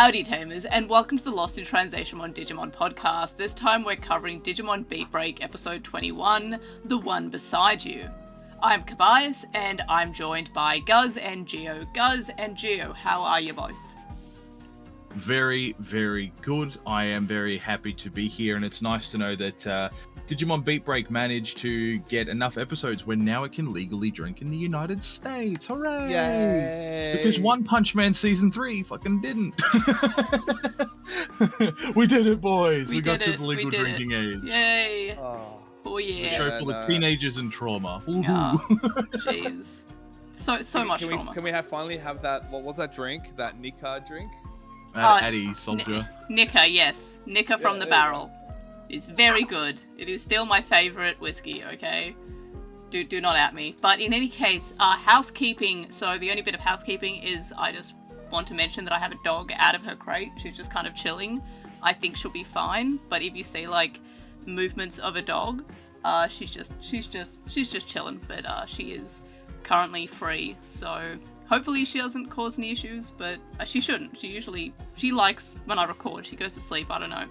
Howdy Tamers, and welcome to the LostinTranslationmon Digimon podcast. This time we're covering Digimon BeatBreak episode 21, The One Beside You. I'm Kobias, and I'm joined by Guz and Geo. Guz and Geo, how are you both? Very, very good. I am very happy to be here, and it's nice to know that Digimon BeatBreak managed to get enough episodes where now it can legally drink in the United States. Hooray! Yay! Because One Punch Man Season 3 fucking didn't. We did it, boys! We got to the legal drinking age. Yay! Oh yeah. A show full of teenagers and trauma. Jeez. So much trauma. Can we finally have that, what was that drink? That Nika drink? Addy, soldier. Nika, yes. Nika from the barrel. It's very good. It is still my favourite whiskey, okay? Do not at me. But in any case, housekeeping. So the only bit of housekeeping is I just want to mention that I have a dog out of her crate. She's just kind of chilling. I think she'll be fine. But if you see like movements of a dog, she's just chilling. But she is currently free. So hopefully she doesn't cause any issues, but she shouldn't. She likes when I record. She goes to sleep. I don't know.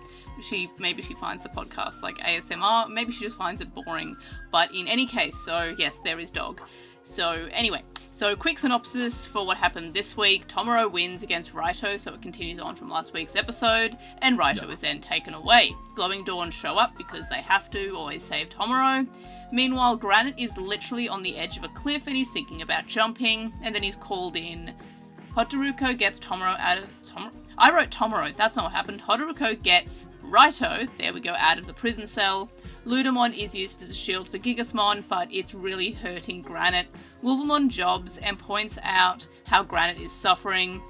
Maybe she finds the podcast like ASMR. Maybe she just finds it boring. But in any case, so yes, there is dog. So anyway, quick synopsis for what happened this week. Tomoro wins against Raito, so it continues on from last week's episode, and Raito is then taken away. Glowing Dawns show up because they have to always save Tomoro. Meanwhile, Granite is literally on the edge of a cliff and he's thinking about jumping, and then he's called in. Hotaruko gets Tomoro out of... I wrote Tomoro, that's not what happened. Hotaruko gets Raito, there we go, out of the prison cell. Ludomon is used as a shield for Gigasmon, but it's really hurting Granite. Wolvermon jobs and points out how Granite is suffering.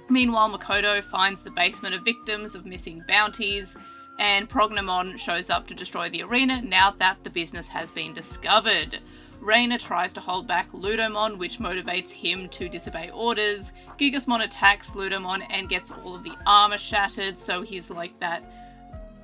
Meanwhile, Makoto finds the basement of victims of missing bounties, and Prognomon shows up to destroy the arena now that the business has been discovered. Reina tries to hold back Ludomon, which motivates him to disobey orders. Gigasmon attacks Ludomon and gets all of the armor shattered, so he's like that.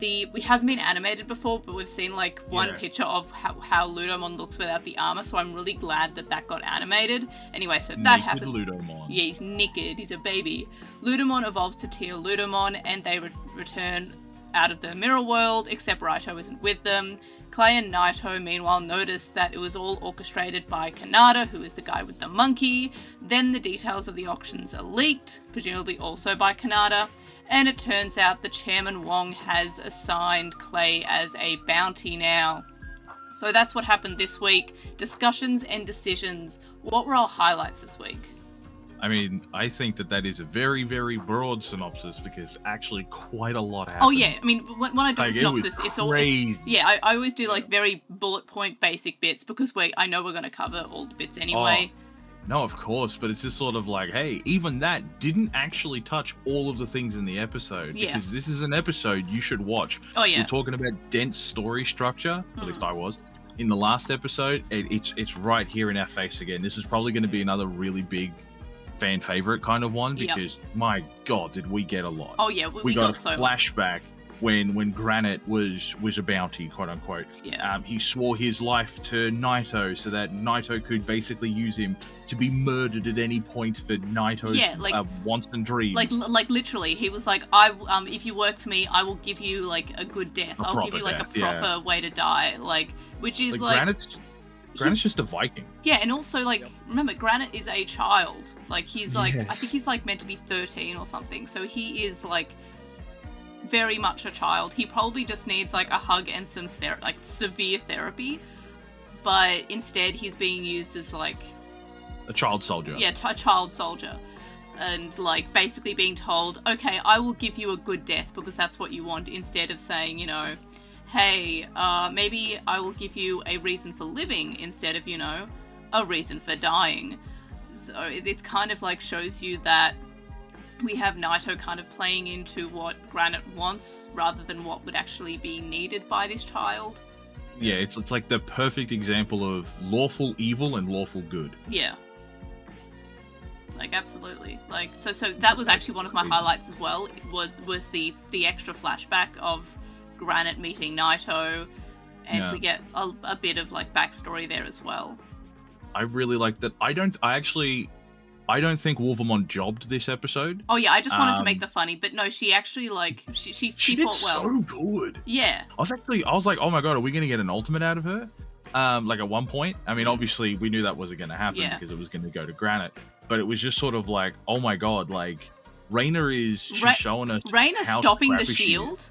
It hasn't been animated before, but we've seen like one picture of how Ludomon looks without the armor, so I'm really glad that got animated. Anyway, so that happens. Ludomon. Yeah, he's naked, he's a baby. Ludomon evolves to Teal Ludomon, and they return out of the mirror world, except Raito isn't with them. Clay and Naito, meanwhile, notice that it was all orchestrated by Kanata, who is the guy with the monkey. Then the details of the auctions are leaked, presumably also by Kanata, and it turns out that Chairman Wong has assigned Clay as a bounty now. So that's what happened this week. Discussions and decisions. What were our highlights this week? I mean, I think that is a very, very broad synopsis because actually quite a lot happened. Oh yeah, I mean, when I do a synopsis, it's all crazy. I always do like very bullet point basic bits because I know we're going to cover all the bits anyway. No, of course, but it's just sort of like, hey, even that didn't actually touch all of the things in the episode. Yeah. Because this is an episode you should watch. Oh yeah. We're talking about dense story structure, at least I was. In the last episode, it's right here in our face again. This is probably going to be another really big fan favorite kind of one because my god, did we get a lot. Oh yeah, we got a flashback when Granite was a bounty, quote unquote. Yeah. He swore his life to Naito so that Naito could basically use him to be murdered at any point for Naito's wants and dreams. Like literally, he was like, if you work for me, I will give you like a good death. I'll give you like a proper way to die. Like, which is like Granite's just a Viking. Yeah, and also, like, remember, Granite is a child. Like, he's, like, I think he's, like, meant to be 13 or something. So he is, like, very much a child. He probably just needs, like, a hug and some, severe therapy. But instead, he's being used as, like... a child soldier. Yeah, a child soldier. And, like, basically being told, okay, I will give you a good death because that's what you want, instead of saying, you know... hey, maybe I will give you a reason for living instead of, you know, a reason for dying. So it's kind of like shows you that we have Naito kind of playing into what Granite wants rather than what would actually be needed by this child. Yeah, it's like the perfect example of lawful evil and lawful good. Yeah. Like, absolutely. Like, so that was actually one of my highlights as well, was the extra flashback of Granite meeting Naito, and we get a bit of like backstory there as well. I really like that. I I don't think Wolvermon jobbed this episode. Oh yeah, I just wanted to make the funny, but no, she actually like she did fought well. so good. Yeah. I was like, oh my god, are we gonna get an ultimate out of her? Like at one point. I mean, obviously we knew that wasn't gonna happen because it was gonna go to Granite. But it was just sort of like, oh my god, like she's showing us Raina stopping the shield.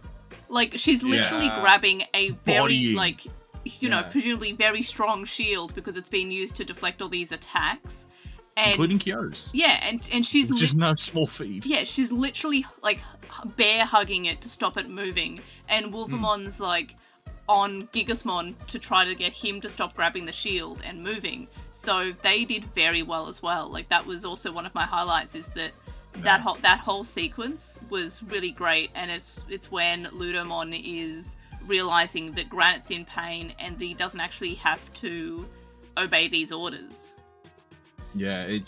Like she's literally grabbing a very like know, presumably very strong shield because it's been used to deflect all these attacks. And, including Kyo's. Yeah, and she's just no small feat. Yeah, she's literally like bear hugging it to stop it moving, and Wolvermon's like on Gigasmon to try to get him to stop grabbing the shield and moving. So they did very well as well. Like that was also one of my highlights is that that whole sequence was really great, and it's when Ludomon is realizing that Granite's in pain and that he doesn't actually have to obey these orders. Yeah,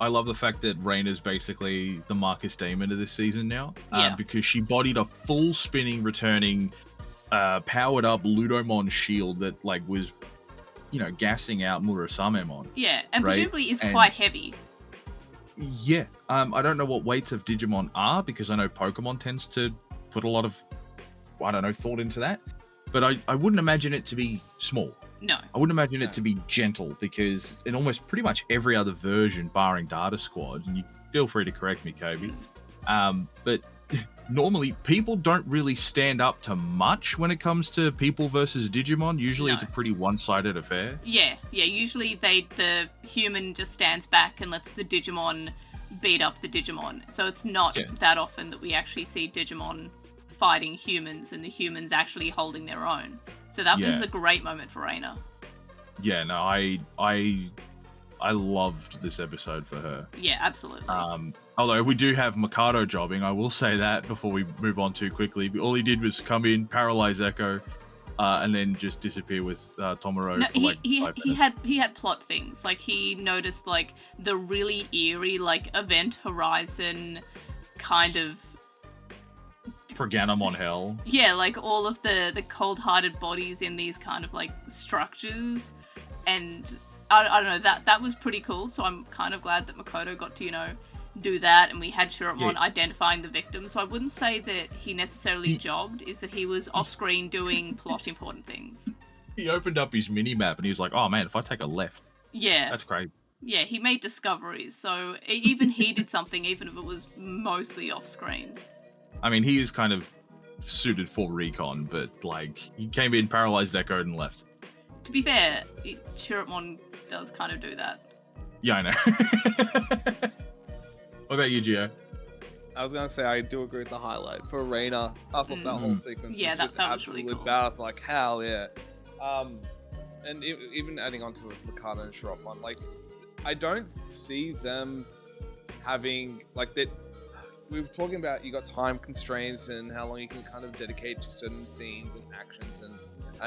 I love the fact that Raina's basically the Marcus Damon of this season now. Because she bodied a full spinning, returning, powered up Ludomon shield that like was, gassing out Murasamemon. Yeah, and presumably is quite heavy. Yeah, I don't know what weights of Digimon are because I know Pokemon tends to put a lot of, thought into that. But I wouldn't imagine it to be small. No. I wouldn't imagine it to be gentle because in almost pretty much every other version, barring Data Squad, and you feel free to correct me, Kobe, but normally people don't really stand up to much when it comes to people versus Digimon. Usually it's a pretty one-sided affair. Yeah. Usually the human just stands back and lets the Digimon beat up the Digimon. So it's not that often that we actually see Digimon fighting humans and the humans actually holding their own. So that was a great moment for Raina. Yeah, no, I loved this episode for her. Yeah, absolutely. Although we do have Mikado jobbing, I will say that before we move on too quickly. All he did was come in, paralyze Echo, and then just disappear with Tomoro. No, for he had plot things. Like he noticed like the really eerie like Event Horizon kind of Proganamon hell. Yeah, like all of the cold-hearted bodies in these kind of like structures, and I don't know, that was pretty cool. So I'm kind of glad that Makoto got to do that, and we had Shiramon identifying the victims. So I wouldn't say that he necessarily jobbed, is that he was off-screen doing plot important things. He opened up his mini-map and he was like, oh man, if I take a left, that's great. Yeah, he made discoveries, so even he did something, even if it was mostly off-screen. I mean, he is kind of suited for recon, but like he came in, paralyzed Echo, and left. To be fair, Shiramon does kind of do that. Yeah, I know. What about you, Gio? I was gonna say I do agree with the highlight for Raina. I thought that whole sequence was just absolutely really cool. Badass, like hell yeah. And even adding on to Mikado and Shiramon, like I don't see them having like that. We were talking about you got time constraints and how long you can kind of dedicate to certain scenes and actions and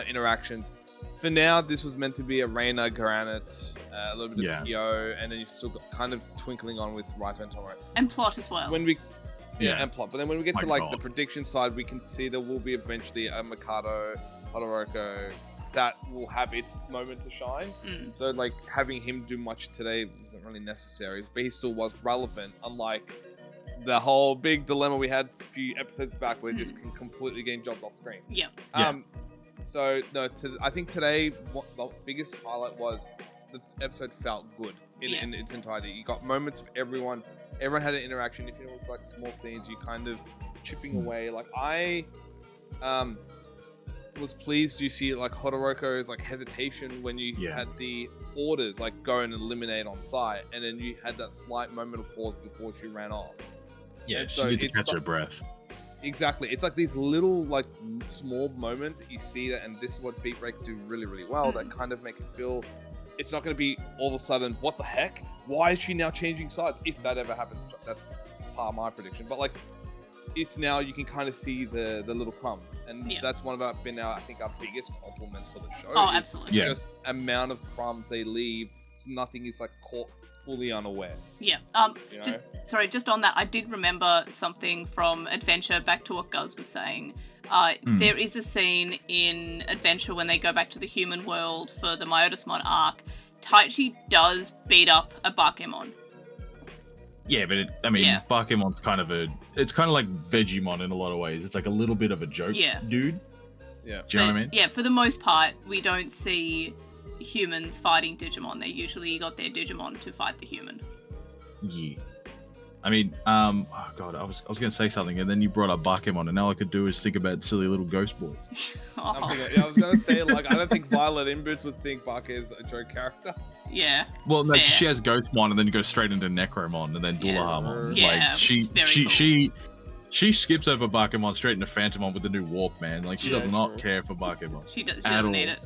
interactions. For now, this was meant to be a Raina, Granite, a little bit of Kyo, and then you've still got kind of twinkling on with Raito and Tomoro. And plot as well. And plot. But then when we get to like the prediction side, we can see there will be eventually a Mikado, Todoroki that will have its moment to shine. So like having him do much today wasn't really necessary, but he still was relevant, unlike the whole big dilemma we had a few episodes back where just completely getting jobbed off screen. So no, I think today the biggest highlight was the episode felt good in its entirety. You got moments of everyone had an interaction. If it was like small scenes, you kind of chipping away. Like I was pleased you see like Hodoroko's like hesitation when you had the orders like go and eliminate on site, and then you had that slight moment of pause before she ran off. Yeah, and so she needs to catch her breath. Exactly. It's like these little, like, small moments that you see that, and this is what BeatBreak do really, really well, that kind of make it feel it's not going to be all of a sudden, what the heck? Why is she now changing sides? If that ever happens, that's part of my prediction. But, like, it's now you can kind of see the little crumbs. And that's one of our, I think, our biggest compliments for the show. Oh, absolutely. Just amount of crumbs they leave, so nothing is, like, caught fully unaware. Yeah. Just on that, I did remember something from Adventure, back to what Guz was saying. There is a scene in Adventure when they go back to the human world for the Myotismon arc. Taichi does beat up a Bakemon. Yeah, but Bakemon's kind of it's kind of like Vegemon in a lot of ways. It's like a little bit of a joke, dude. Yeah. Do you know what I mean? Yeah, for the most part, we don't see humans fighting Digimon. They usually got their Digimon to fight the human. Yeah. I mean, oh god, I was gonna say something, and then you brought up Bakemon, and all I could do is think about silly little ghost boys. I was gonna say, like, I don't think Violet Inboots would think Bake is a joke character. Yeah. Well, no, she has Ghostmon, and then goes straight into Necromon, and then Dullaharmon. Yeah, like she skips over Bakemon straight into Phantomon with the new Warp, man. Like she does not care for Bakemon. She doesn't need it.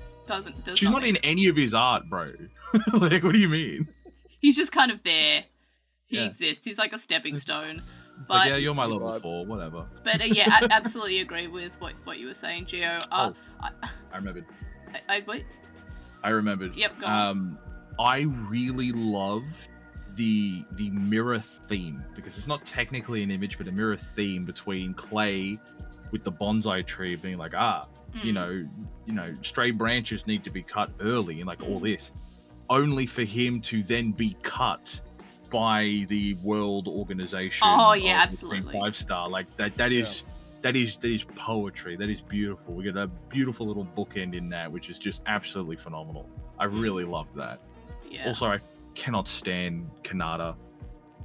She's not in any of his art, bro. Like, what do you mean? He's just kind of there. He exists. He's like a stepping stone. But like, yeah, you're my level 4, whatever. But I absolutely agree with what you were saying, Gio. I remembered. Wait. I remembered. Yep, go on. I really love the mirror theme, because it's not technically an image, but a mirror theme between Clay with the bonsai tree being like, you know, stray branches need to be cut early, and like all this, only for him to then be cut by the World Organization. Oh yeah, absolutely. 5-star, like that is poetry. That is beautiful. We get a beautiful little bookend in that, which is just absolutely phenomenal. I really loved that. Yeah. Also, I cannot stand Kanata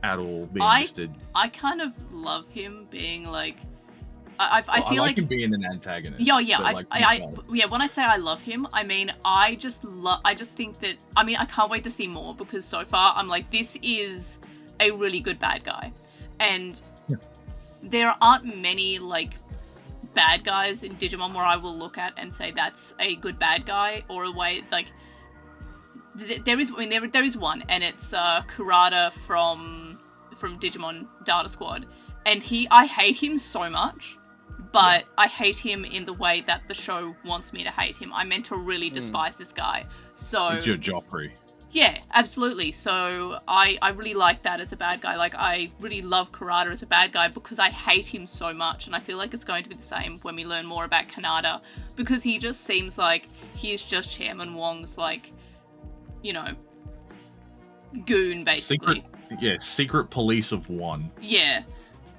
at all. I kind of love him being like. I feel like him being an antagonist. Yeah. When I say I love him, I mean I just think that. I mean, I can't wait to see more, because so far I'm like, this is a really good bad guy, and there aren't many like bad guys in Digimon where I will look at and say that's a good bad guy, or a way like. There is one, and it's Kurata from Digimon Data Squad, and I hate him so much. But I hate him in the way that the show wants me to hate him. I meant to really despise this guy. So it's your Joffrey. Yeah, absolutely. So I really like that as a bad guy. Like, I really love Kurata as a bad guy because I hate him so much. And I feel like it's going to be the same when we learn more about Kanata, because he just seems like he's just Chairman Wong's, like, you know, goon, basically. Secret police of one. Yeah.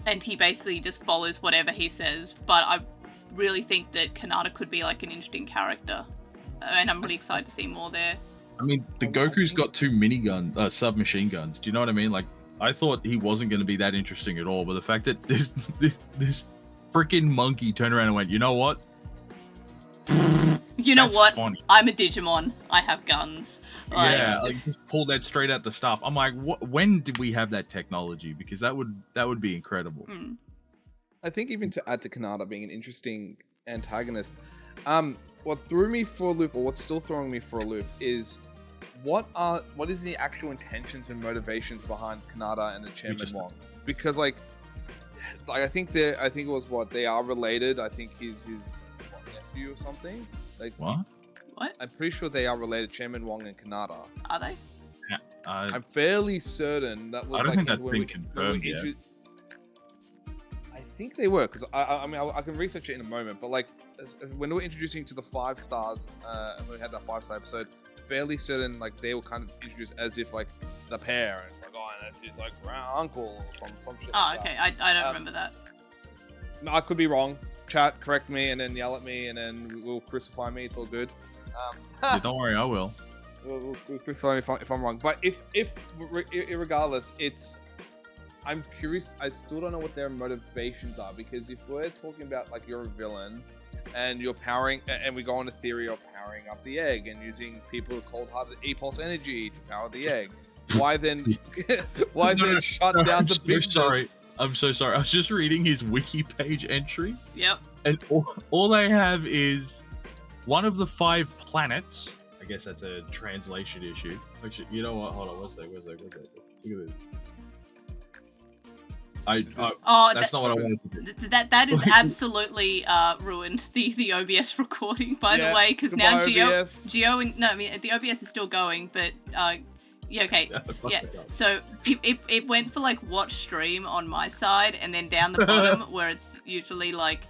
And he basically just follows whatever he says. But I really think that Kanata could be like an interesting character. And I'm really excited to see more there. I mean, the Goku's got 2 minigun, submachine guns. Do you know what I mean? Like, I thought he wasn't going to be that interesting at all. But the fact that this freaking monkey turned around and went, you know what? You know what? Funny. I'm a Digimon. I have guns. Like, just pull that straight out the stuff. I'm like, when did we have that technology? Because that would be incredible. I think even to add to Kanata being an interesting antagonist, what threw me for a loop, or what's still throwing me for a loop, is what is the actual intentions and motivations behind Kanata and the Chairman Wong? Because like I think it was they are related. I think he's his nephew or something. Like what? I'm pretty sure they are related, Chairman Wong and Kanata. Are they? Yeah, I'm fairly certain that was. I don't think that's been confirmed yet. I think they were, because I mean I can research it in a moment, but like when they were introducing to the 5 stars, and we had that 5-star episode, fairly certain like they were kind of introduced as if like the pair, and it's like, oh, and that's his like uncle or some shit. Oh, okay. I don't remember that. No, I could be wrong. Chat, correct me, and then yell at me, and then we'll crucify me. It's all good. Yeah, don't worry, I will. We'll crucify me if I'm wrong. But if regardless, I'm curious. I still don't know what their motivations are, because if we're talking about like you're a villain and you're powering, and we go on a theory of powering up the egg and using people with cold-hearted E-pulse energy to power the egg, why then shut down the business? I'm so sorry. I was just reading his wiki page entry. Yep. And all they have is one of the 5 planets. I guess that's a translation issue. Actually, you know what? Hold on. What's that? Look at this. That's not what I wanted to do. That is absolutely ruined the OBS recording, by the way, because now Geo and the OBS is still going, but yeah, okay, yeah. So it went for like watch stream on my side, and then down the bottom where it's usually like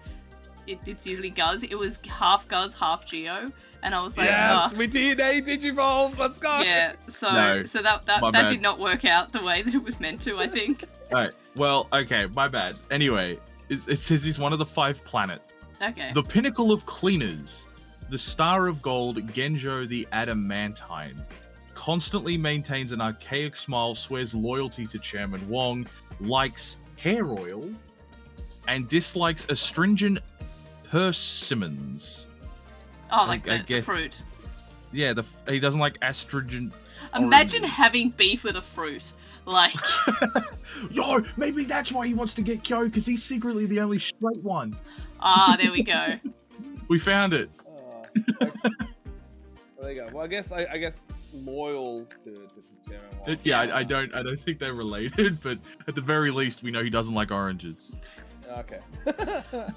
it's usually Guz. It was half Guz, half Geo, and I was like, yes, we DNA Digivolve. Let's go. Yeah, so that did not work out the way that it was meant to, I think. Alright, well, okay, my bad. Anyway, it says he's one of the 5 planets. Okay. The pinnacle of cleaners, the star of gold, Genjo the adamantine, constantly maintains an archaic smile, swears loyalty to Chairman Wong, likes hair oil, and dislikes astringent persimmons. Oh, like the fruit. Yeah, he doesn't like astringent. Imagine oranges. having beef with a fruit. Like, yo, maybe that's why he wants to get Kyo, because he's secretly the only straight one. Ah, there we go. We found it. Okay. There you go. Well, I guess loyal to Chairman Wong. Yeah, I don't think they're related, but at the very least, we know he doesn't like oranges. Okay. But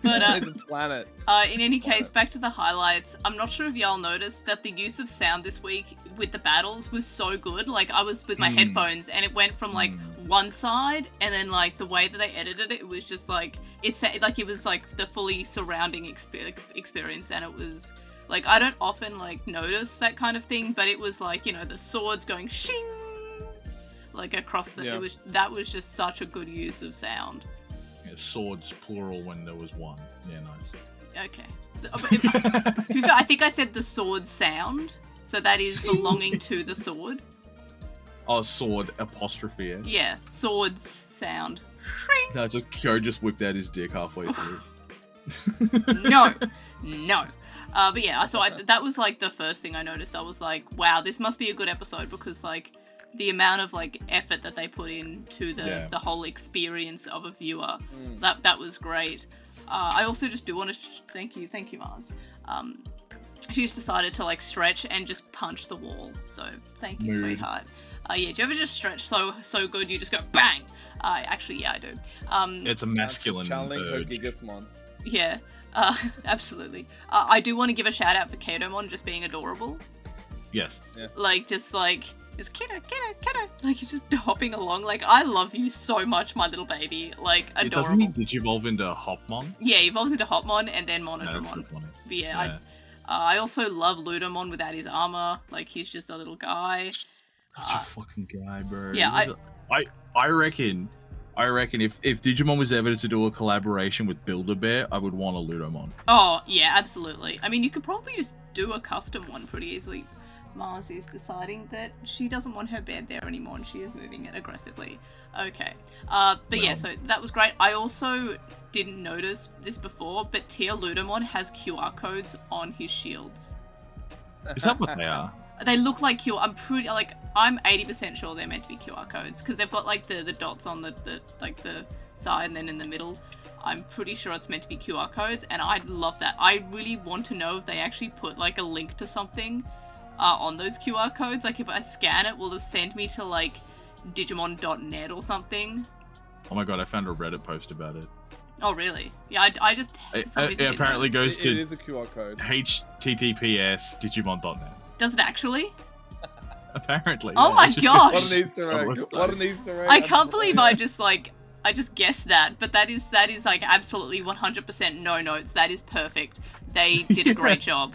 the planet. In any case, back to the highlights. I'm not sure if y'all noticed that the use of sound this week with the battles was so good. Like, I was with my headphones, and it went from like one side, and then like the way that they edited it, it was just like it was like the fully surrounding experience, and it was like I don't often like notice that kind of thing, but it was like, you know, the swords going shing like across the. Yeah. That was just such a good use of sound. Yeah, swords plural when there was one. Yeah, nice. Okay. To be fair, I think I said the sword sound, so that is belonging to the sword. Oh, sword apostrophe. Yeah. Yeah, swords sound. Shrink. No, so Kyo just whipped out his dick halfway through. No. But yeah, so that was like the first thing I noticed. I was like, wow, this must be a good episode, because like the amount of like effort that they put into the whole experience of a viewer, that was great. I also just do want to thank you Mars. She just decided to like stretch and just punch the wall, so thank you, sweetheart. Yeah, do you ever just stretch so good you just go bang? Actually, yeah, I do. It's a masculine urge. Yeah, absolutely. I do want to give a shout out for Katomon just being adorable. Yes. Yeah. Like, just like, it's kiddo. Like, you're just hopping along. Like, I love you so much, my little baby. Like, adorable. Doesn't he digivolve into Hopmon? Yeah, he evolves into Hopmon and then Monodramon. That's so funny. But yeah. I also love Ludomon without his armor. Like, he's just a little guy. Such a fucking guy, bro. Yeah, I reckon if Digimon was ever to do a collaboration with Build-A-Bear, I would want a Ludomon. Oh, yeah, absolutely. I mean, you could probably just do a custom one pretty easily. Mars is deciding that she doesn't want her bed there anymore, and she is moving it aggressively. Okay. But yeah, so that was great. I also didn't notice this before, but Tier Ludomon has QR codes on his shields. Is that what they are? They look like I'm 80% sure they're meant to be QR codes, because they've got like the dots on the side and then in the middle. I'm pretty sure it's meant to be QR codes, and I love that. I really want to know if they actually put like a link to something on those QR codes. Like, if I scan it, will it send me to like Digimon.net or something? Oh my god, I found a Reddit post about it. Oh really? Yeah, I just it apparently goes to it is a QR code. https digimon.net. Does it actually? Apparently. Oh my gosh! What an Easter egg! What an Easter egg! I can't believe I just guessed that, but that is like absolutely 100% no notes. That is perfect. They did a great job.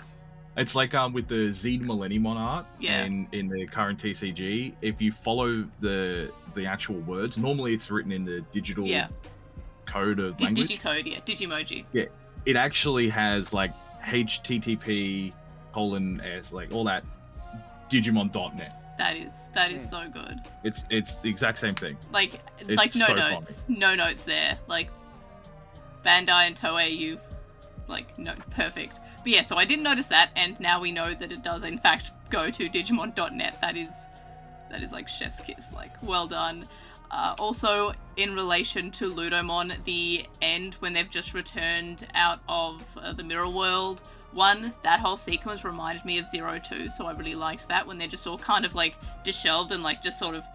It's like with the Zed Millenniumon art in the current TCG. If you follow the actual words, normally it's written in the digital code of language. Digicode, Digimoji. Yeah, it actually has like HTTP:// like all that Digimon.net. That is so good. It's the exact same thing. Like no so notes, funny. no notes there. Like Bandai and Toei, no, perfect. But yeah, so I didn't notice that, and now we know that it does in fact go to Digimon.net. That is like chef's kiss. Like, well done. Also, in relation to Ludomon, the end when they've just returned out of the mirror world. That whole sequence reminded me of 02, so I really liked that, when they're just all kind of like disheveled and like just sort of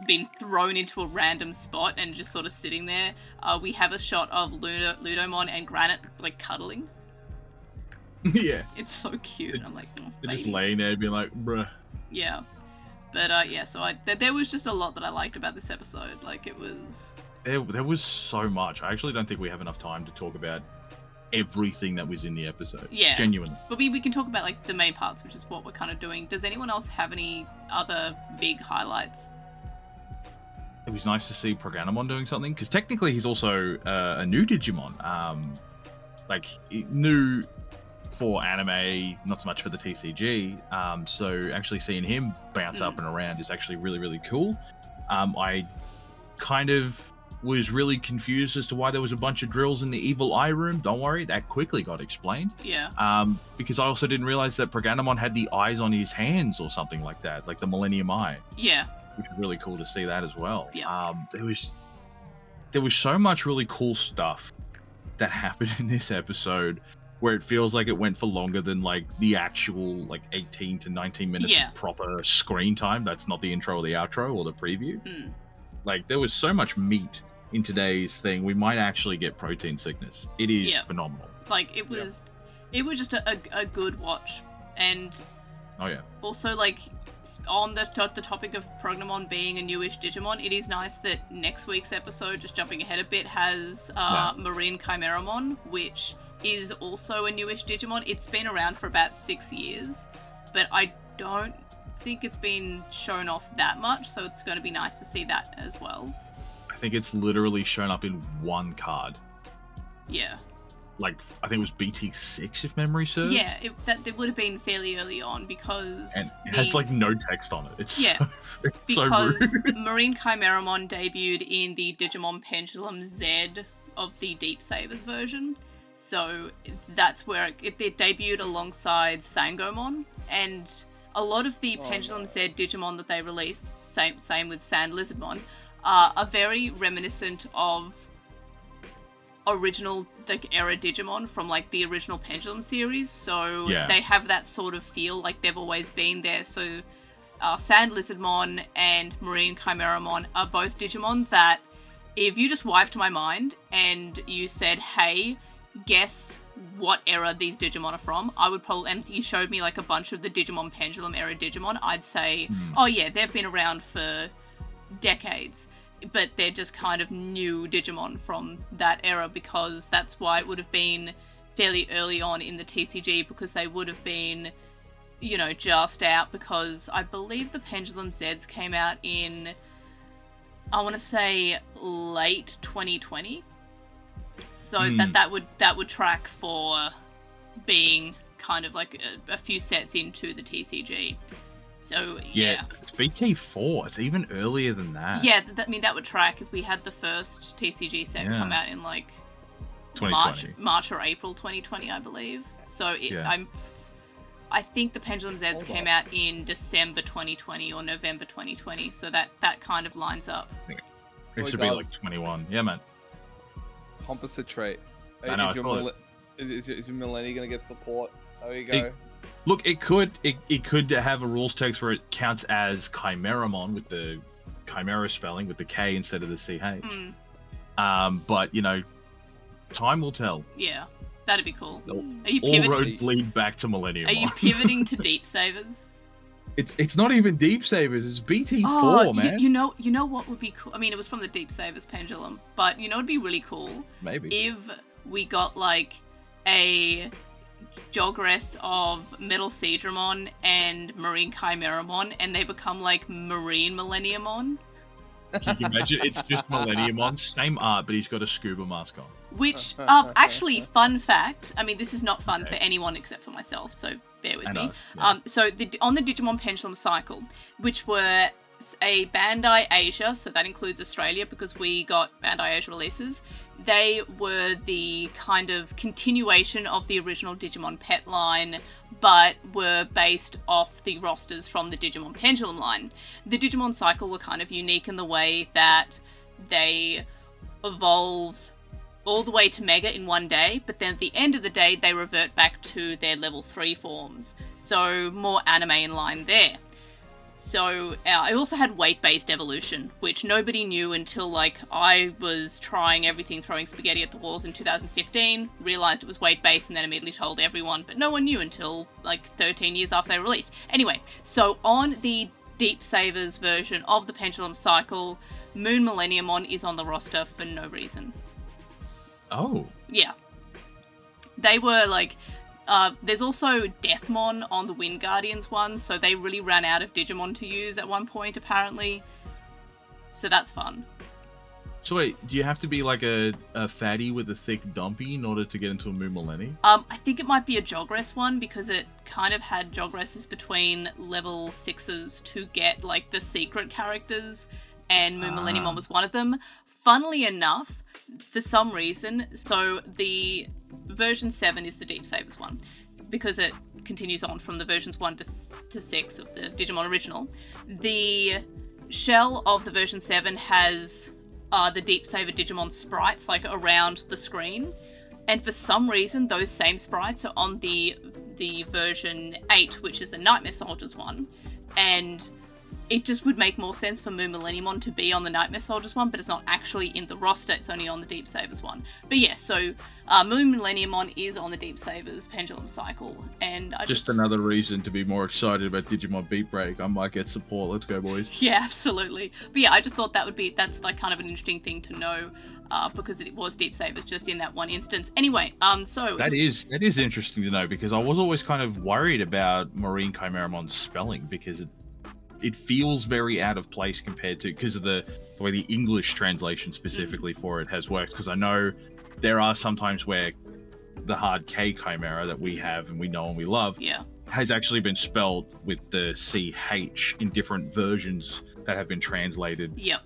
been thrown into a random spot and just sort of sitting there. We have a shot of Ludomon and Granite like cuddling. Yeah. It's so cute. I'm like, they're just laying there being like, bruh. Yeah. But yeah, so there was just a lot that I liked about this episode. Like, it was... There was so much. I actually don't think we have enough time to talk about everything that was in the episode. Yeah. Genuinely. But we can talk about, like, the main parts, which is what we're kind of doing. Does anyone else have any other big highlights? It was nice to see Programmon doing something, because technically he's also a new Digimon. Like, new for anime, not so much for the TCG. So actually seeing him bounce up and around is actually really, really cool. I kind of was really confused as to why there was a bunch of drills in the evil eye room. Don't worry, that quickly got explained. Yeah. Because I also didn't realize that Programmon had the eyes on his hands or something like that, like the Millennium Eye. Yeah. Which was really cool to see that as well. Yeah. There was so much really cool stuff that happened in this episode where it feels like it went for longer than like the actual like 18 to 19 minutes of proper screen time. That's not the intro or the outro or the preview. Like, there was so much meat in today's thing, we might actually get protein sickness. It is phenomenal. Like, it was just a good watch. And also, like, on the topic of Programmon being a newish Digimon, it is nice that next week's episode, just jumping ahead a bit, has Marine Chimeramon, which is also a newish Digimon. It's been around for about 6 years, but I don't think it's been shown off that much, so it's going to be nice to see that as well. I think it's literally shown up in one card. Yeah. Like, I think it was BT6, if memory serves. Yeah, it would have been fairly early on, because... And it has, like, no text on it. It's because so rude. Marine Chimeramon debuted in the Digimon Pendulum Z of the Deep Savers version. So that's where it debuted alongside Sangomon, and a lot of the Pendulum Z Digimon that they released, same with Sand Lizardmon, are very reminiscent of original, like, era Digimon from, like, the original Pendulum series. So they have that sort of feel, like they've always been there. So Sand Lizardmon and Marine Chimeramon are both Digimon that if you just wiped my mind and you said, hey, guess what era these Digimon are from, I would probably, and you showed me like a bunch of the Digimon Pendulum era Digimon, I'd say, oh yeah, they've been around for decades, but they're just kind of new Digimon from that era, because that's why it would have been fairly early on in the TCG, because they would have been, you know, just out, because I believe the Pendulum Zs came out in, I want to say, late 2020. So that would track for being kind of like a few sets into the TCG. So yeah, it's BT4. It's even earlier than that. Yeah, I mean that would track if we had the first TCG set come out in like 2020. March or April 2020, I believe. So I think the Pendulum Zs came out in December 2020 or November 2020. So that kind of lines up. It should be like 21. Yeah, man. Composite trait. I know, is your Millennium going to get support? There you go. Look, it could have a rules text where it counts as Chimeramon with the Chimera spelling with the K instead of the CH. But, you know, time will tell. Yeah, that'd be cool. All roads lead back to Millennium. Are you pivoting to Deep Savers? It's not even Deep Savers, it's BT4, man. You know what would be cool? I mean, it was from the Deep Savers Pendulum, but you know what would be really cool? Maybe. If we got, like, a Jogress of Metal Seadramon and Marine Chimeramon, and they become, like, Marine Millenniumon. Can you imagine? It's just Millenniumon, same art, but he's got a scuba mask on. Which, actually, fun fact, I mean, this is not fun for anyone except for myself, so bear with me. So on the Digimon Pendulum cycle, which were a Bandai Asia, so that includes Australia because we got Bandai Asia releases, they were the kind of continuation of the original Digimon Pet line, but were based off the rosters from the Digimon Pendulum line. The Digimon cycle were kind of unique in the way that they evolve all the way to Mega in one day, but then at the end of the day, they revert back to their level 3 forms. So more anime in line there. So I also had weight-based evolution, which nobody knew until, like, I was trying everything, throwing spaghetti at the walls in 2015, realized it was weight-based, and then immediately told everyone, but no one knew until, like, 13 years after they were released. Anyway, so on the Deep Savers version of the Pendulum Cycle, Moon Millenniumon is on the roster for no reason. Oh. Yeah. they were like, there's also Deathmon on the Wind Guardians one, so they really ran out of Digimon to use at one point, apparently. So that's fun. So wait, do you have to be like a fatty with a thick dumpy in order to get into a Moo Millennium? I think it might be a Jogress one, because it kind of had Jogresses between level 6s to get like the secret characters, and Moo Millennium was one of them. Funnily enough, for some reason, so the version 7 is the Deep Savers one, because it continues on from the versions 1 to 6 of the Digimon original. The shell of the version 7 has the Deep Saver Digimon sprites like around the screen, and for some reason those same sprites are on the version 8, which is the Nightmare Soldiers one, and it just would make more sense for Moo Millenniumon to be on the Nightmare Soldiers one, but it's not actually in the roster, it's only on the Deep Savers one. But yeah, so Moo Millenniumon is on the Deep Savers Pendulum Cycle, and I just another reason to be more excited about Digimon BeatBreak. I might get support. Let's go, boys. Yeah, absolutely. But yeah, I just thought that's like kind of an interesting thing to know, because it was Deep Savers just in that one instance. Anyway, so that is interesting to know, because I was always kind of worried about Marine Chimeramon's spelling, because it feels very out of place compared to, because of the way the English translation specifically for it has worked. Because I know there are sometimes where the hard K Chimera that we have and we know and we love has actually been spelled with the CH in different versions that have been translated. Yep.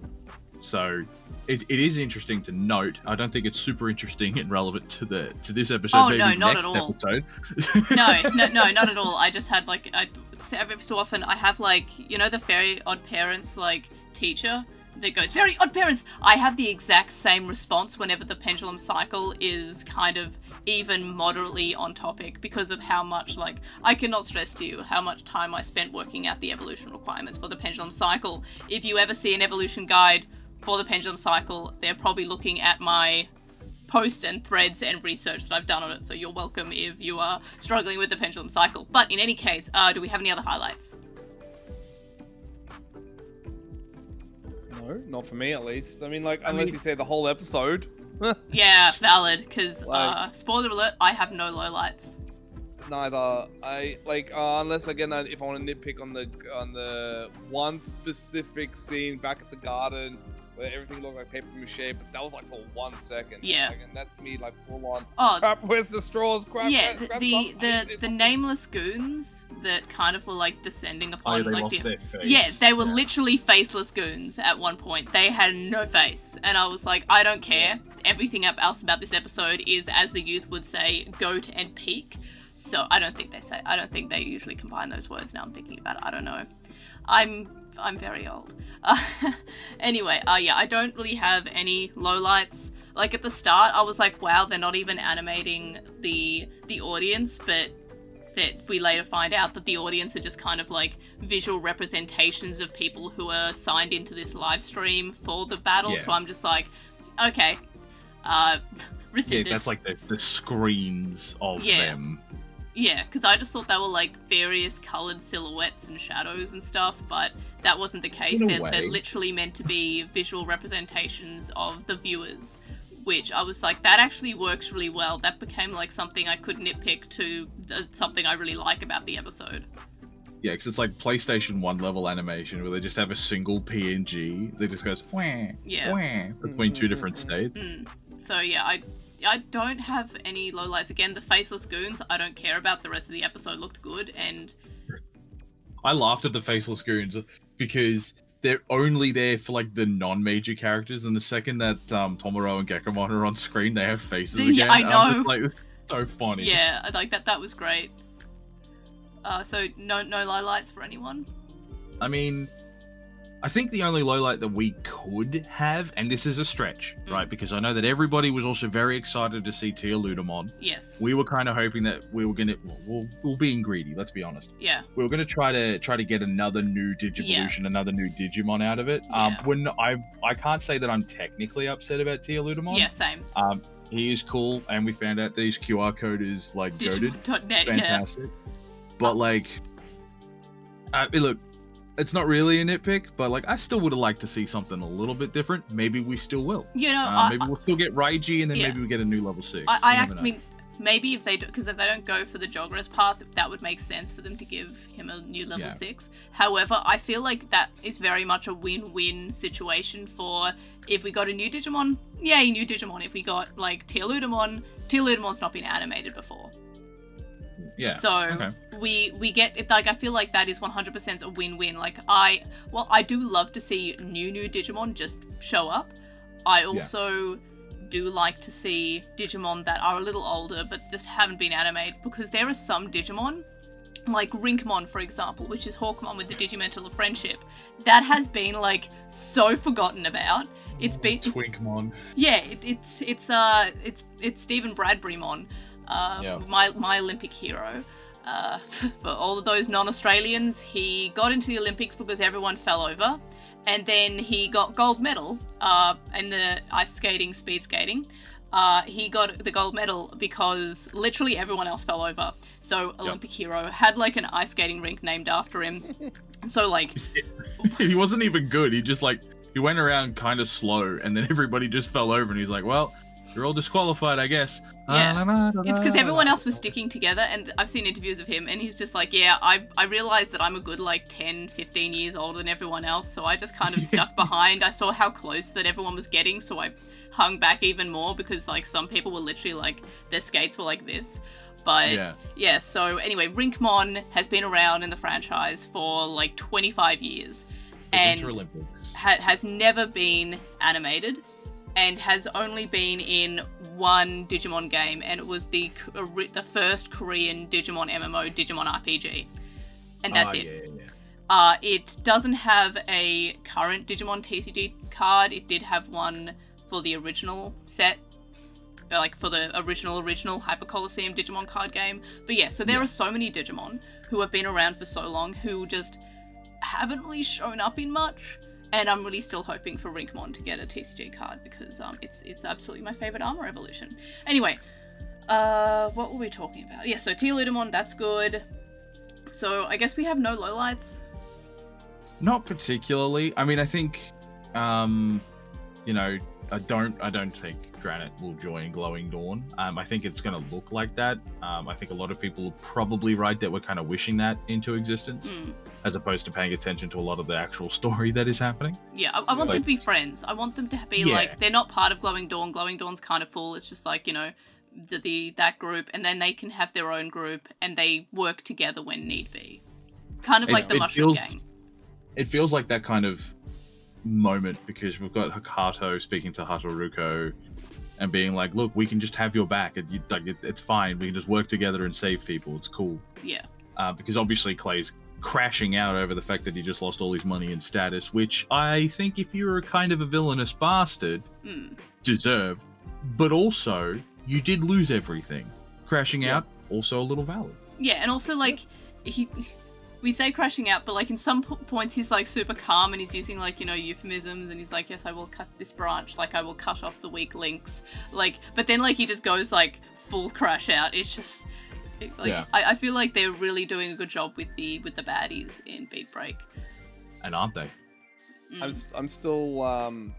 So it is interesting to note. I don't think it's super interesting and relevant to this episode. Oh, no, not at all. No, not at all. I just had like, every so often I have like, you know, the Very Odd Parents like teacher that goes, Very Odd Parents! I have the exact same response whenever the Pendulum Cycle is kind of even moderately on topic, because of how much, like, I cannot stress to you how much time I spent working out the evolution requirements for the Pendulum Cycle. If you ever see an evolution guide for the Pendulum Cycle, they're probably looking at my posts and threads and research that I've done on it, so you're welcome if you are struggling with the Pendulum Cycle. But in any case, do we have any other highlights? No, not for me at least. I mean, like, unless you say the whole episode. Yeah, valid, because, spoiler alert, I have no lowlights. Neither. I, like, unless, again, if I want to nitpick on the one specific scene back at the garden, where everything looked like paper mache, but that was like for 1 second. Yeah. Like, and that's me like full on. Oh, crap, where's the straws? Crap. Yeah, crap, the nameless goons that kind of were like descending upon. They like lost their face. Yeah, they were literally faceless goons at one point. They had no face, and I was like, I don't care. Everything else about this episode is, as the youth would say, goat and peak. So I don't think they usually combine those words. Now I'm thinking about it. I don't know. I'm very old. Anyway, yeah, I don't really have any lowlights. Like, at the start, I was like, wow, they're not even animating the audience, but that we later find out that the audience are just kind of like visual representations of people who are signed into this live stream for the battle. Yeah. So I'm just like, okay, rescinded. Yeah, that's like the screens of them. Yeah, because I just thought they were like various coloured silhouettes and shadows and stuff, but that wasn't the case. They're literally meant to be visual representations of the viewers, which I was like, that actually works really well. That became like something I could nitpick to something I really like about the episode. Yeah, because it's like PlayStation 1 level animation where they just have a single PNG that just goes wah, wah, between two different states. So yeah, I don't have any lowlights. Again, the faceless goons, I don't care about. The rest of the episode looked good, and I laughed at the faceless goons because they're only there for like the non-major characters, and the second that Tomoro and Gekomon are on screen, they have faces again. Yeah, I know. Like, it's so funny. Yeah, I like that. That was great. So no lowlights for anyone? I mean, I think the only lowlight that we could have, and this is a stretch, right? Because I know that everybody was also very excited to see Tia Ludomon. Yes. We were kind of hoping that we were gonna, we're being greedy. Let's be honest. Yeah. We were gonna try to get another new Digivolution, another new Digimon out of it. When I can't say that I'm technically upset about Tia Ludamon. Yeah, same. He is cool, and we found out that his QR code is like goated. Digimon.net, fantastic. But like, look. It's not really a nitpick, but like I still would have liked to see something a little bit different. Maybe we still will. You know, maybe we'll still get Raiji, and then maybe we get a new level 6. I mean, maybe if they do, because if they don't go for the Jogres path, that would make sense for them to give him a new level 6. However, I feel like that is very much a win-win situation for if we got a new Digimon, yay, new Digimon. If we got like Tier Ludomon's not been animated before. Yeah. So we get it. Like, I feel like that is 100% a win-win. Like, I do love to see new Digimon just show up. I also do like to see Digimon that are a little older but just haven't been animated, because there are some Digimon, like Rinkmon, for example, which is Hawkmon with the Digimental of Friendship, that has been like so forgotten about. It's been Twinkmon. Yeah, it's Stephen Bradburymon, my Olympic hero. For all of those non-Australians, he got into the Olympics because everyone fell over, and then he got gold medal in the ice skating, speed skating. He got the gold medal because literally everyone else fell over. So Olympic hero had like an ice skating rink named after him. So like, he wasn't even good. He just like, he went around kind of slow, and then everybody just fell over, and he's like, well, you're all disqualified, I guess. Yeah. It's because everyone else was sticking together, and I've seen interviews of him, and he's just like, yeah, I realized that I'm a good like 10, 15 years older than everyone else, so I just kind of stuck behind. I saw how close that everyone was getting, so I hung back even more, because like some people were literally like, their skates were like this. But yeah, so anyway, Rinkmon has been around in the franchise for like 25 years. And has never been animated, and has only been in one Digimon game, and it was the first Korean Digimon MMO, Digimon RPG, and that's it. It doesn't have a current Digimon TCG card. It did have one for the original set, like for the original Hyper Colosseum Digimon card game. But yeah, so there are so many Digimon who have been around for so long who just haven't really shown up in much, and I'm really still hoping for Rinkmon to get a TCG card, because it's absolutely my favorite armor evolution. Anyway, what were we talking about? Yeah, so Tier Ludomon, that's good. So I guess we have no lowlights. Not particularly. I mean, I think, you know, I don't think Granite will join Glowing Dawn. I think it's going to look like that. I think a lot of people are probably right that we're kind of wishing that into existence, as opposed to paying attention to a lot of the actual story that is happening. Yeah, I want them to be friends. I want them to be like, they're not part of Glowing Dawn. Glowing Dawn's kind of full. It's just like, you know, that group, and then they can have their own group, and they work together when need be. Kind of like the Mushroom Gang. It feels like that kind of moment, because we've got Hakato speaking to Hatoruko and being like, look, we can just have your back. It's fine. We can just work together and save people. It's cool. Yeah. Because obviously Clay's crashing out over the fact that he just lost all his money and status, which I think if you're a kind of a villainous bastard, deserve. But also, you did lose everything. Crashing out, also a little valid. Yeah, and also, like, we say crashing out, but like in some points he's like super calm, and he's using like, you know, euphemisms, and he's like, yes, I will cut this branch, like I will cut off the weak links, like, but then like he just goes like full crash out. It's just like, I feel like they're really doing a good job with the baddies in BeatBreak. And aren't they? I'm still I'm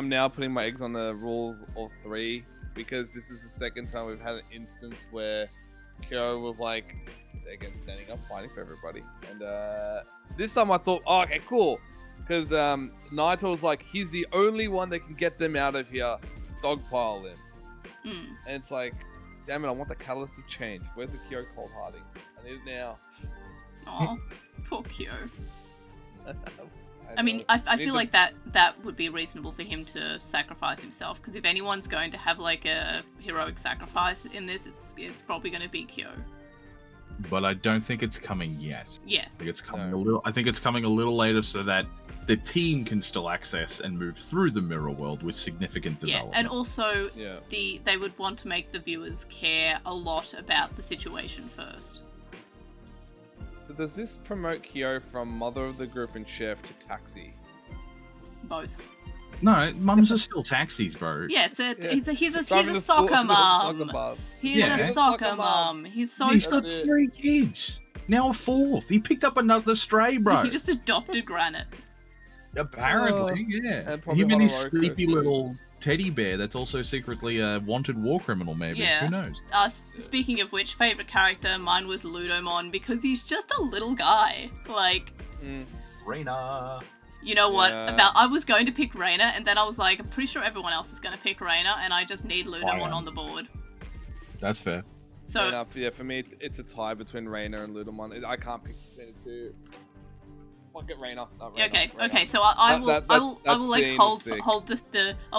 now putting my eggs on the rules of 3, because this is the second time we've had an instance where Kyo was like, again, standing up, fighting for everybody. And this time I thought, oh, okay, cool. Because Naito was like, he's the only one that can get them out of here. Dogpile him. And it's like, damn it, I want the catalyst of change. Where's the Kyo cold hearting? I need it now. Oh, poor Kyo. I mean, I feel like that would be reasonable for him to sacrifice himself, because if anyone's going to have like a heroic sacrifice in this, it's probably going to be Kyo. But I don't think it's coming yet. Yes. I think it's coming I think it's coming a little later, so that the team can still access and move through the mirror world with significant development. Yeah, and also they would want to make the viewers care a lot about the situation first. So does this promote Kyo from mother of the group and chef to taxi? Both. No, mums are still taxis, bro. Yeah, he's a soccer mom. He's a soccer mom. He's got 3 kids. Now a 4th. He picked up another stray, bro. He just adopted Granite. Apparently, yeah. And probably Him and his Honoroku, sleepy too. little teddy bear that's also secretly a wanted war criminal, maybe. Yeah. Who knows? Speaking of which, favorite character, mine was Ludomon because he's just a little guy. Like, Reina. you know what? Yeah. I was going to pick Reina, and then I was like, I'm pretty sure everyone else is going to pick Reina, and I just need Ludomon on the board. That's fair. So Enough. Yeah, for me, it's a tie between Reina and Ludomon. I can't pick between the two. I'll get Reina. okay, okay. So I will like I'll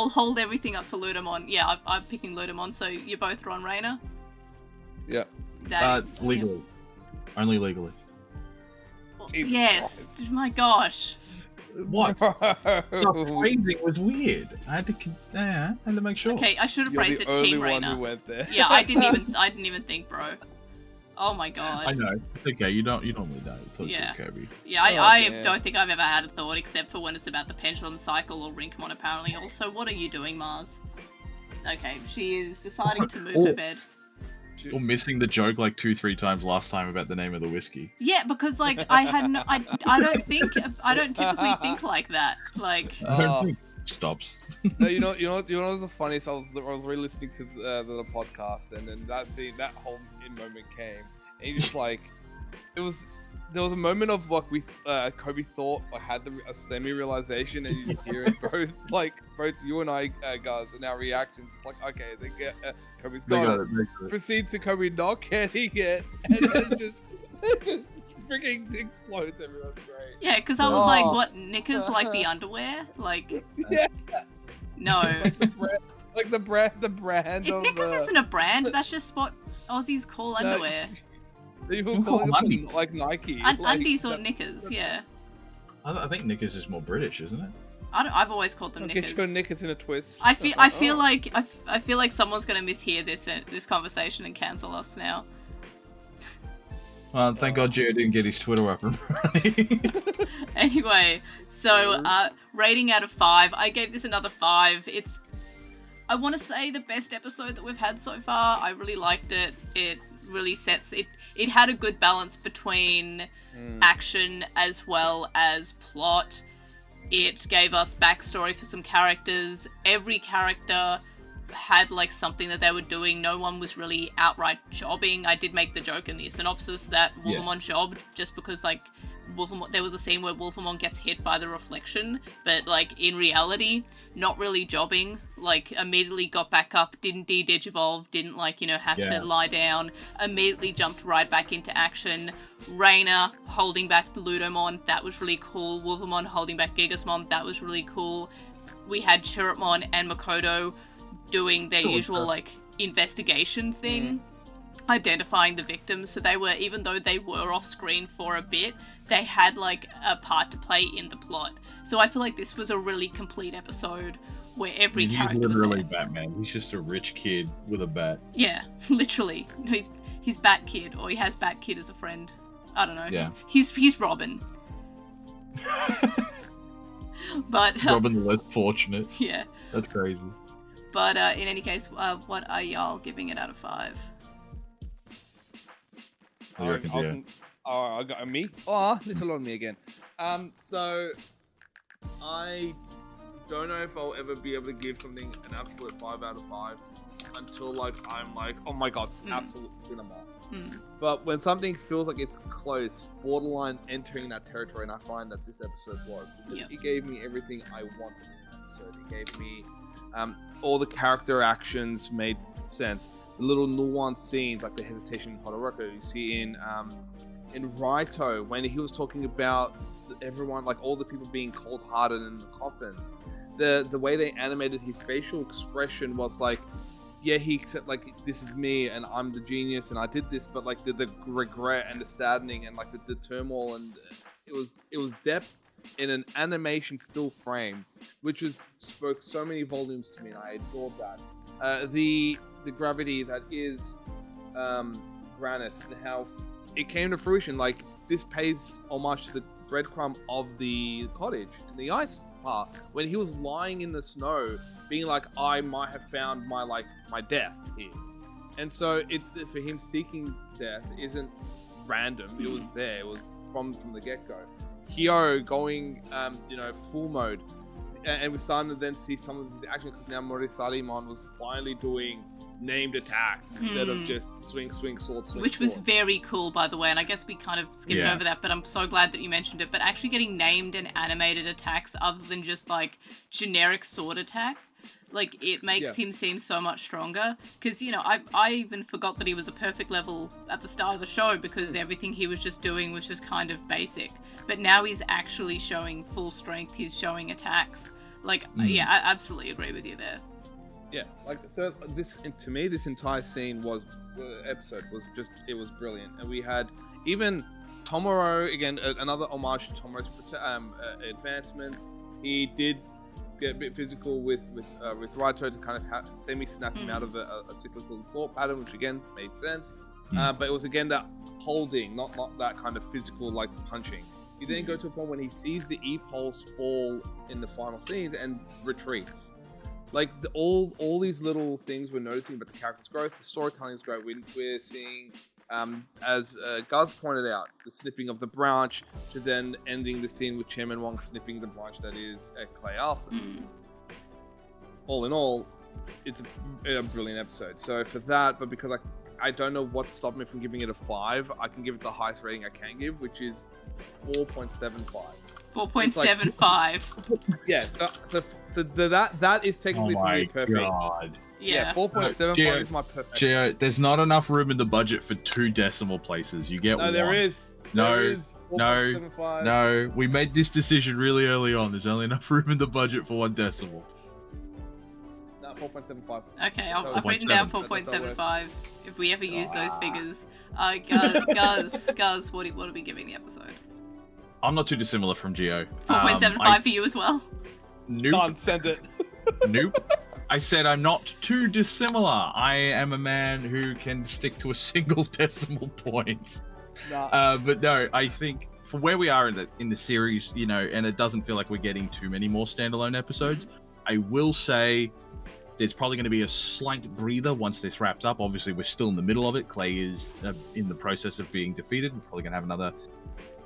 hold everything up for Ludomon. Yeah, I'm picking Ludomon. So you both are on Reina. Yeah. Legally, only legally. Jesus Yes. Christ. My gosh. What? The phrasing was weird. I had to make sure. Okay, I should have You're phrased the it only Team one Reina. who went there. Yeah, I didn't even think, bro. Oh my god. I know. It's okay. You don't need that. It's all Yeah. good, Kobe. Yeah, I don't think I've ever had a thought except for when it's about the pendulum cycle or Rinkmon apparently. Also, what are you doing, Mars? Okay, she is deciding to move her bed. Or missing the joke like 2-3 times last time about the name of the whiskey. Yeah, because like I don't typically think like that. Like I don't think it stops. No, you know what's the funniest? I was re-listening to the podcast, and then that whole moment came, and you just like, there was a moment of like Kobe thought I had a semi-realization, and you just hear it both you and I guys and our reactions. It's like, okay, they get Kobe's got it. Proceeds to Kobe not getting it, and it just freaking explodes. Everyone's great. yeah, because I was like, what, knickers like the underwear? Like Yeah. no. Like the brand of Knickers isn't a brand, that's just what Aussies call underwear. You were calling it for, like Nike. Undies or knickers, yeah. I think Knickers is more British, isn't it? I've always called them knickers. Get your knickers in a twist. I feel like someone's gonna mishear this conversation and cancel us now. Well, thank God Gio didn't get his Twitter up and running. Anyway, so rating out of 5, I gave this another 5. It's, I want to say, the best episode that we've had so far. I really liked it. It really sets it. It had a good balance between action as well as plot. It gave us backstory for some characters. Every character had like something that they were doing. No one was really outright jobbing. I did make the joke in the synopsis that Wolfamon jobbed just because like Wolfamon, there was a scene where Wolfamon gets hit by the reflection, but like in reality, not really jobbing. Like immediately got back up, didn't de-digivolve, didn't like, you know, have to lie down, immediately jumped right back into action. Reina holding back the Ludomon, that was really cool. Wolfamon holding back Gigasmon, that was really cool. We had Chirrupmon and Makoto doing their usual like investigation thing, identifying the victims. So they were, even though they were off screen for a bit, they had like a part to play in the plot. So I feel like this was a really complete episode where every character was literally there. Batman. He's just a rich kid with a bat. Yeah, literally. He's Bat Kid, or he has Bat Kid as a friend. I don't know. Yeah. He's Robin. But Robin the less fortunate. Yeah. That's crazy. But in any case, what are y'all giving it out of 5? What do you reckon, Gio? I got me. Oh, this will on me again. So I don't know if I'll ever be able to give something an absolute 5 out of 5 until like I'm like, oh my god, it's absolute cinema. But when something feels like it's close, borderline entering that territory, and I find that this episode was, because it gave me everything I wanted in an episode. It gave me all the character actions made sense. The little nuanced scenes, like the hesitation in Todoroki, you see in Raito, when he was talking about everyone, like all the people being cold-hearted in the coffins. The way they animated his facial expression was like, yeah, he said like, this is me and I'm the genius and I did this, but like the regret and the saddening and like the turmoil, and it was depth in an animation still frame, which spoke so many volumes to me, and I adored that. The gravity that is Granite and how it came to fruition, like this pays homage to the breadcrumb of the cottage in the ice part when he was lying in the snow being like, I might have found my death here. And so for him seeking death isn't random. It was there. It was from the get-go. Hyo going, full mode, and we're starting to then see some of his action because now Morisalimon was finally doing named attacks instead of just swing, sword. Which was very cool, by the way, and I guess we kind of skipped over that, but I'm so glad that you mentioned it. But actually getting named and animated attacks other than just, like, generic sword attack, like, it makes him seem so much stronger. Because, I even forgot that he was a perfect level at the start of the show because everything he was just doing was just kind of basic. But now he's actually showing full strength, he's showing attacks. Like, I absolutely agree with you there. Yeah, so to me, this entire episode was brilliant. And we had even Tomoro, again, another homage to Tomoro's advancements. He did get a bit physical with Raito to kind of semi-snap him out of a cyclical thought pattern, which again made sense. But it was again that holding, not that kind of physical like punching. You then go to a point when he sees the E-pulse fall in the final scenes and retreats. Like all these little things we're noticing about the character's growth, the storytelling is great. We're seeing, as Guz pointed out, the snipping of the branch to then ending the scene with Chairman Wong snipping the branch that is Clay Arson. All in all, it's a brilliant episode. So for that, but because I don't know what stopped me from giving it a 5, I can give it the highest rating I can give, which is 4.75. 4.75. Yeah, so that is technically for me perfect. God. Yeah, 4.75 is my perfect. Gio, there's not enough room in the budget for 2 decimal places. You get one. No, there is. No. We made this decision really early on. There's only enough room in the budget for 1 decimal. No, 4.75. Okay, I've written down 4.75 if we ever use those figures. Guz, what are we giving the episode? I'm not too dissimilar from Gio. 4.75 for you as well? Nope. Done, send it. Nope. I said I'm not too dissimilar. I am a man who can stick to a single decimal point. Nah. But no, I think for where we are in the series, and it doesn't feel like we're getting too many more standalone episodes, I will say there's probably going to be a slight breather once this wraps up. Obviously, we're still in the middle of it. Clay is in the process of being defeated. We're probably going to have another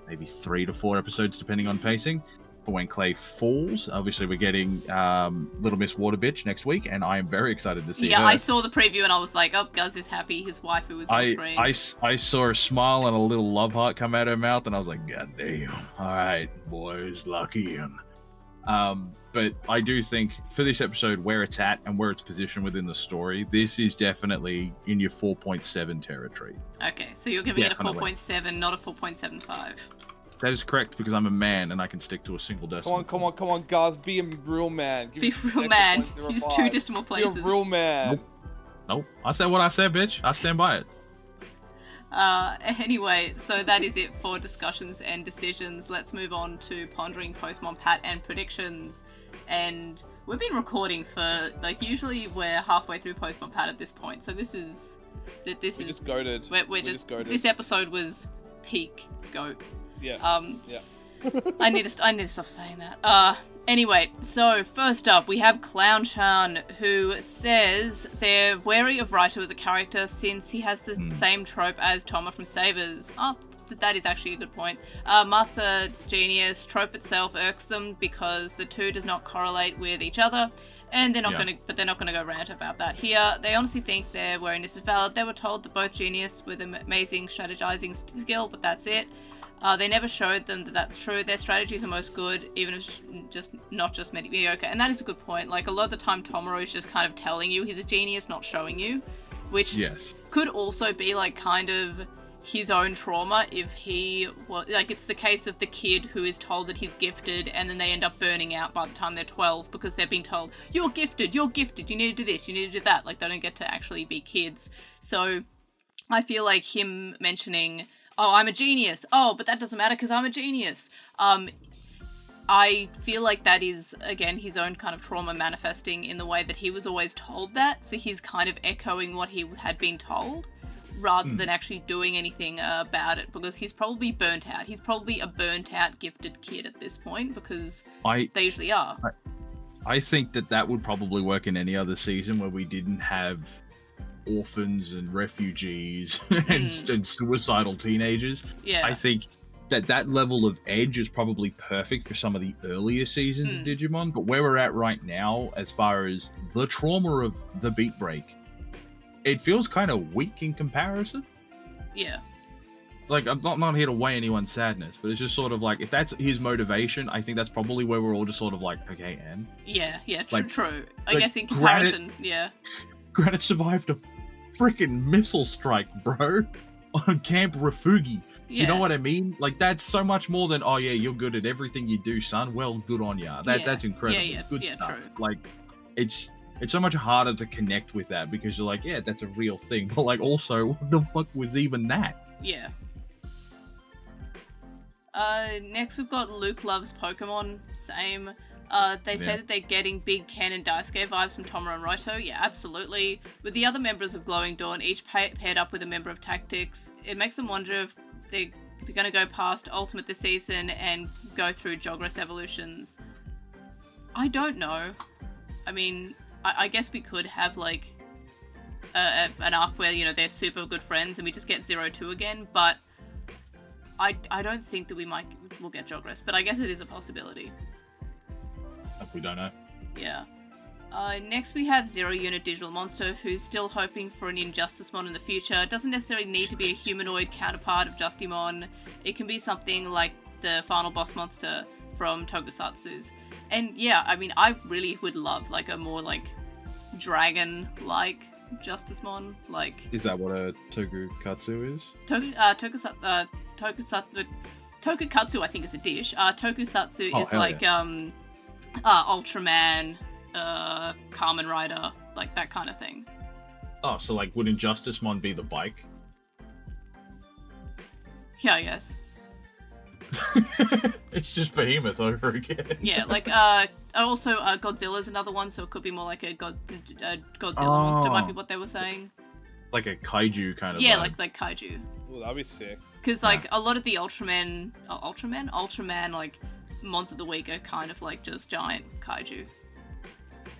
maybe 3 to 4 episodes, depending on pacing. For when Clay falls, obviously we're getting Little Miss Water Bitch next week, and I am very excited to see her. Yeah, I saw the preview and I was like, oh, Guz is happy. His waifu was on screen. I saw a smile and a little love heart come out of her mouth, and I was like, God damn. All right, boys, lucky him. But I do think for this episode, where it's at and where it's positioned within the story, this is definitely in your 4.7 territory. Okay, so you're giving it a 4.7, not a 4.75. That is correct, because I'm a man and I can stick to a single decimal. Come on, guys, be a real man. Be a real man. Use 2 decimal places. Be a real man. Nope. I said what I said, bitch. I stand by it. Anyway, so that is it for discussions and decisions. Let's move on to Pondering, Postmon, Pat, and predictions. And we've been recording for, usually we're halfway through Postmon, Pat at this point. So this is... just goated. We're just goated. This episode was peak goat. Yeah. Yeah. I need to stop saying that. Anyway, so first up we have Clown-chan, who says they're wary of Raito as a character since he has the same trope as Toma from Sabers. Oh, that is actually a good point. Master Genius trope itself irks them because the two does not correlate with each other. And they're not gonna go rant about that here. They honestly think their wariness is valid. They were told that both genius with amazing strategizing skill, but that's it. They never showed them that that's true. Their strategies are most good, even if it's not just mediocre. And that is a good point. Like, a lot of the time, Tomoro is just kind of telling you he's a genius, not showing you. Which could also be, kind of his own trauma if he... it's the case of the kid who is told that he's gifted, and then they end up burning out by the time they're 12 because they've been told, you're gifted, you need to do this, you need to do that. They don't get to actually be kids. So I feel like him mentioning... oh, I'm a genius. Oh, but that doesn't matter because I'm a genius. I feel like that is, again, his own kind of trauma manifesting in the way that he was always told that. So he's kind of echoing what he had been told rather than actually doing anything about it, because he's probably burnt out. He's probably a burnt out gifted kid at this point, because they usually are. I think that would probably work in any other season where we didn't have orphans and refugees and suicidal teenagers. Yeah. I think that level of edge is probably perfect for some of the earlier seasons of Digimon, but where we're at right now, as far as the trauma of the BeatBreak, it feels kind of weak in comparison. Yeah. Like, I'm not here to weigh anyone's sadness, but it's just sort of like, if that's his motivation, I think that's probably where we're all just sort of like, okay, and? Yeah, like, true. I guess in comparison, Granite survived a freaking missile strike, bro, on Camp Refugi. You know what I mean? Like, that's so much more than, oh yeah, you're good at everything you do, son. Well, good on ya. That's incredible. Good stuff. True. Like, it's so much harder to connect with that because you're like, yeah, that's a real thing. But like, also, what the fuck was even that? Yeah. Next we've got Luke Loves Pokemon. Same. They say that they're getting big Ken and Daisuke vibes from Tomura and Raito. Yeah, absolutely. With the other members of Glowing Dawn, each paired up with a member of Tactics, it makes them wonder if they're going to go past Ultimate this season and go through Jogress evolutions. I don't know. I mean, I guess we could have, like, an arc where, you know, they're super good friends and we just get 0-2 again, but I don't think that we'll get Jogress, but I guess it is a possibility. We don't know. Yeah. Next we have Zero Unit Digital Monster, who's still hoping for an Injusticemon in the future. It doesn't necessarily need to be a humanoid counterpart of Justimon. It can be something like the final boss monster from Tokusatsu's. And yeah, I mean, I really would love like a more like dragon-like Justicemon. Like, is that what a Tokukatsu is? Tokukatsu, I think, is a dish. Tokusatsu is like Ultraman, Kamen Rider, like that kind of thing. Oh, so like, would Injusticemon be the bike? Yeah, I guess. It's just Behemoth over again. Yeah, like, also, Godzilla's another one, so it could be more like a Godzilla monster, might be what they were saying. Like a kaiju kind of Yeah, vibe. like kaiju. Well, that'd be sick. Because, like, a lot of the Ultraman, like, Mons of the Week are kind of like just giant kaiju.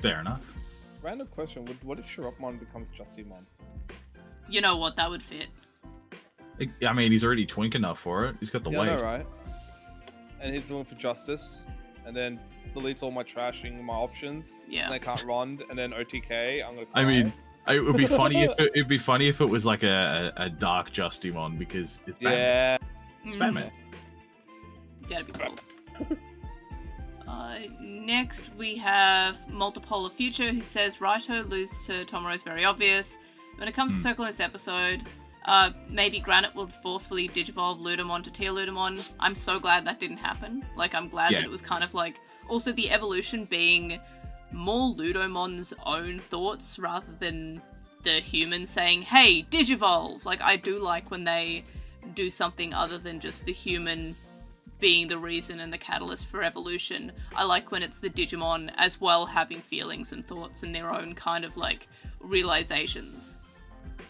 Fair enough. Random question, what if Shirokmon becomes Justimon? You know what, that would fit. I mean, he's already twink enough for it. He's got the weight. I know, right? And he's doing for justice, and then deletes all my trashing, my options. Yeah. And I can't run, and then OTK, I'm gonna cry. I mean, it would be funny if it was like a dark Justimon, because it's Batman. Yeah. It's Batman. That'd be cool. Next we have Multipolar Future, who says Raito lose to Tomura is very obvious. When it comes to Circle in this episode, maybe Granite will forcefully digivolve Ludomon to Teal Ludomon. I'm so glad that didn't happen. Like, I'm glad that it was kind of like, also the evolution being more Ludomon's own thoughts rather than the human saying, hey, digivolve! Like, I do like when they do something other than just the human being the reason and the catalyst for evolution. I like when it's the Digimon as well having feelings and thoughts and their own kind of like realizations.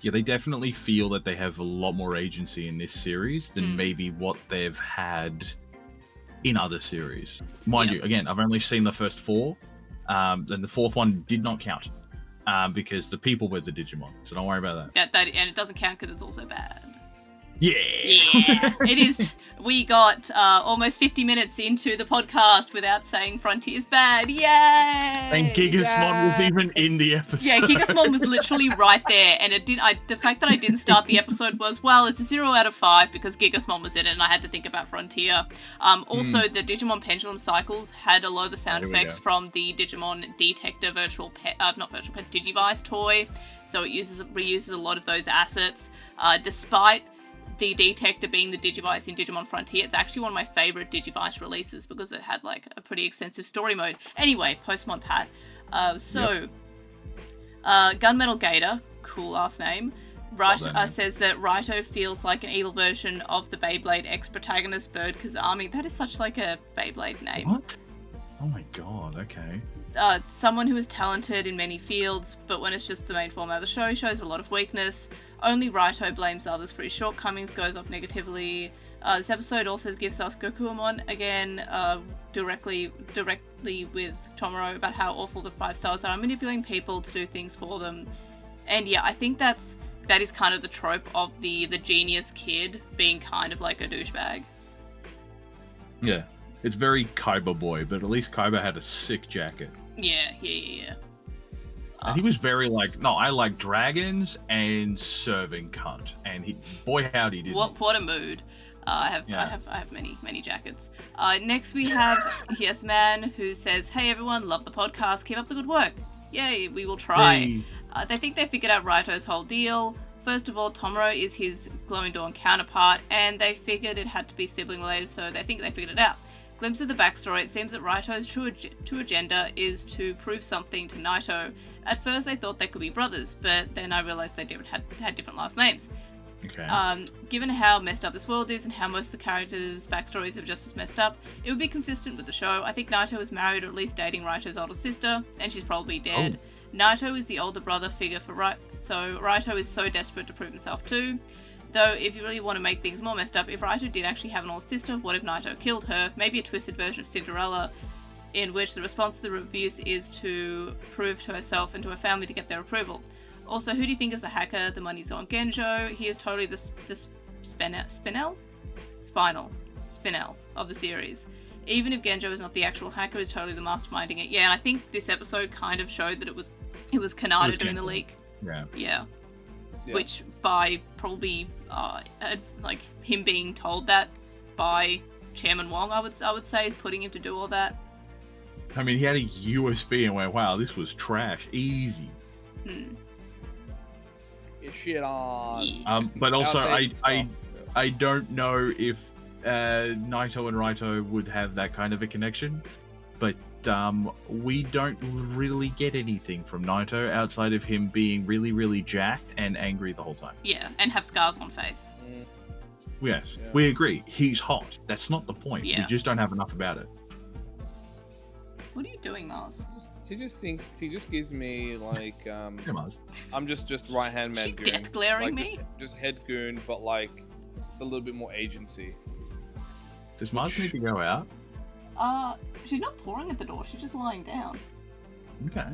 Yeah, they definitely feel that they have a lot more agency in this series than maybe what they've had in other series. Mind you, again, I've only seen the first 4, and the 4th one did not count because the people were the Digimon, so don't worry about that. Yeah, and it doesn't count because it's also bad. Yeah. It is. We got almost 50 minutes into the podcast without saying Frontier's bad. Yay! And Gigasmon was even in the episode. Yeah, Gigasmon was literally right there, and it did. The fact that I didn't start the episode was, well, it's a 0 out of 5 because Gigasmon was in it, and I had to think about Frontier. Also, the Digimon Pendulum Cycles had a lot of the sound effects from the Digimon Detector Digivice toy, so it reuses a lot of those assets. Despite the Detector being the Digivice in Digimon Frontier, it's actually one of my favourite Digivice releases because it had like a pretty extensive story mode. Anyway, Postmon Pat. Gunmetal Gator, cool ass name, says that Raito feels like an evil version of the Beyblade ex-protagonist Bird Kazami. That is such like a Beyblade name. What? Oh my god, okay. Someone who is talented in many fields, but when it's just the main format of the show, shows a lot of weakness. Only Raito blames others for his shortcomings, goes off negatively. This episode also gives us Gokuamon, again, directly with Tomura about how awful the 5 stars are, manipulating people to do things for them. And yeah, I think that is kind of the trope of the genius kid being kind of like a douchebag. Yeah. It's very Kaiba boy, but at least Kaiba had a sick jacket. Yeah. And he was very like, no, I like dragons and serving cunt. And boy howdy did. What a mood. I have many jackets. Next we have Yes Man, who says, "Hey everyone, love the podcast. Keep up the good work. Yay, we will try." Hey. They think they figured out Raito's whole deal. First of all, Tomoro is his glowing dawn counterpart, and they figured it had to be sibling related, so they think they figured it out. Glimpse of the backstory, it seems that Raito's true agenda is to prove something to Naito. At first they thought they could be brothers, but then I realized they had different last names. Okay. Given how messed up this world is and how most of the characters' backstories are just as messed up, it would be consistent with the show. I think Naito is married or at least dating Raito's older sister, and she's probably dead. Oh. Naito is the older brother figure for Raito, so Raito is so desperate to prove himself too. Though, if you really want to make things more messed up, if Raito did actually have an older sister, what if Naito killed her? Maybe a twisted version of Cinderella, in which the response to the abuse is to prove to herself and to her family to get their approval. Also, who do you think is the hacker? The money's on Genjo. He is totally the Spinel of the series. Even if Genjo is not the actual hacker, he's totally the masterminding it. Yeah, and I think this episode kind of showed that it was Kanata doing the leak. Yeah. Which by probably like him being told that by Chairman Wong, I would say, is putting him to do all that. I mean, he had a USB and went, "Wow, this was trash, easy." Get shit on. But also, I don't know if Naito and Raito would have that kind of a connection, but we don't really get anything from Naito outside of him being really, really jacked and angry the whole time. Yeah, and have scars on face. Yes, we agree. He's hot. That's not the point. Yeah. We just don't have enough about it. What are you doing, Mars? He just gives me like Hey, Mars. I'm just right hand man goon. Death glaring like, me? Just head goon, but like a little bit more agency. Does Mars need to go out? She's not pouring at the door. She's just lying down. Okay.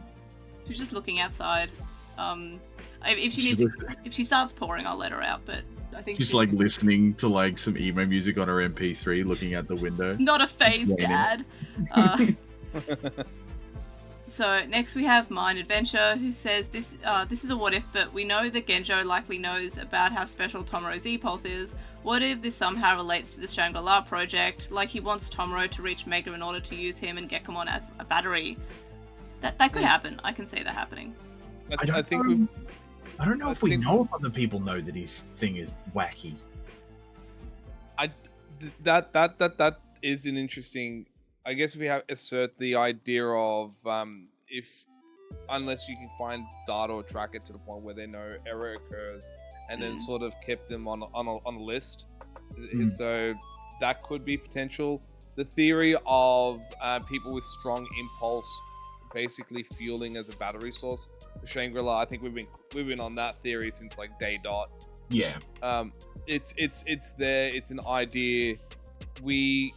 She's just looking outside. If she starts pouring, I'll let her out. But I think she's like listening to like some emo music on her MP3, looking out the window. It's not a phase, Dad. So next we have Mind Adventure, who says this is a what if, but we know that Genjo likely knows about how special Tomoro's E-Pulse is. What if this somehow relates to the Shangri-La project? Like he wants Tomoro to reach Mega in order to use him and Gekomon as a battery. That could happen. I can see that happening. I don't know if we know if other people know that his thing is wacky. That is an interesting. I guess we have assert the idea of unless you can find data or track it to the point where they know error occurs, and then sort of kept them on a list. So that could be potential. The theory of people with strong impulse basically fueling as a battery source for Shangri-La. I think we've been on that theory since like day dot. Yeah. It's there. It's an idea. We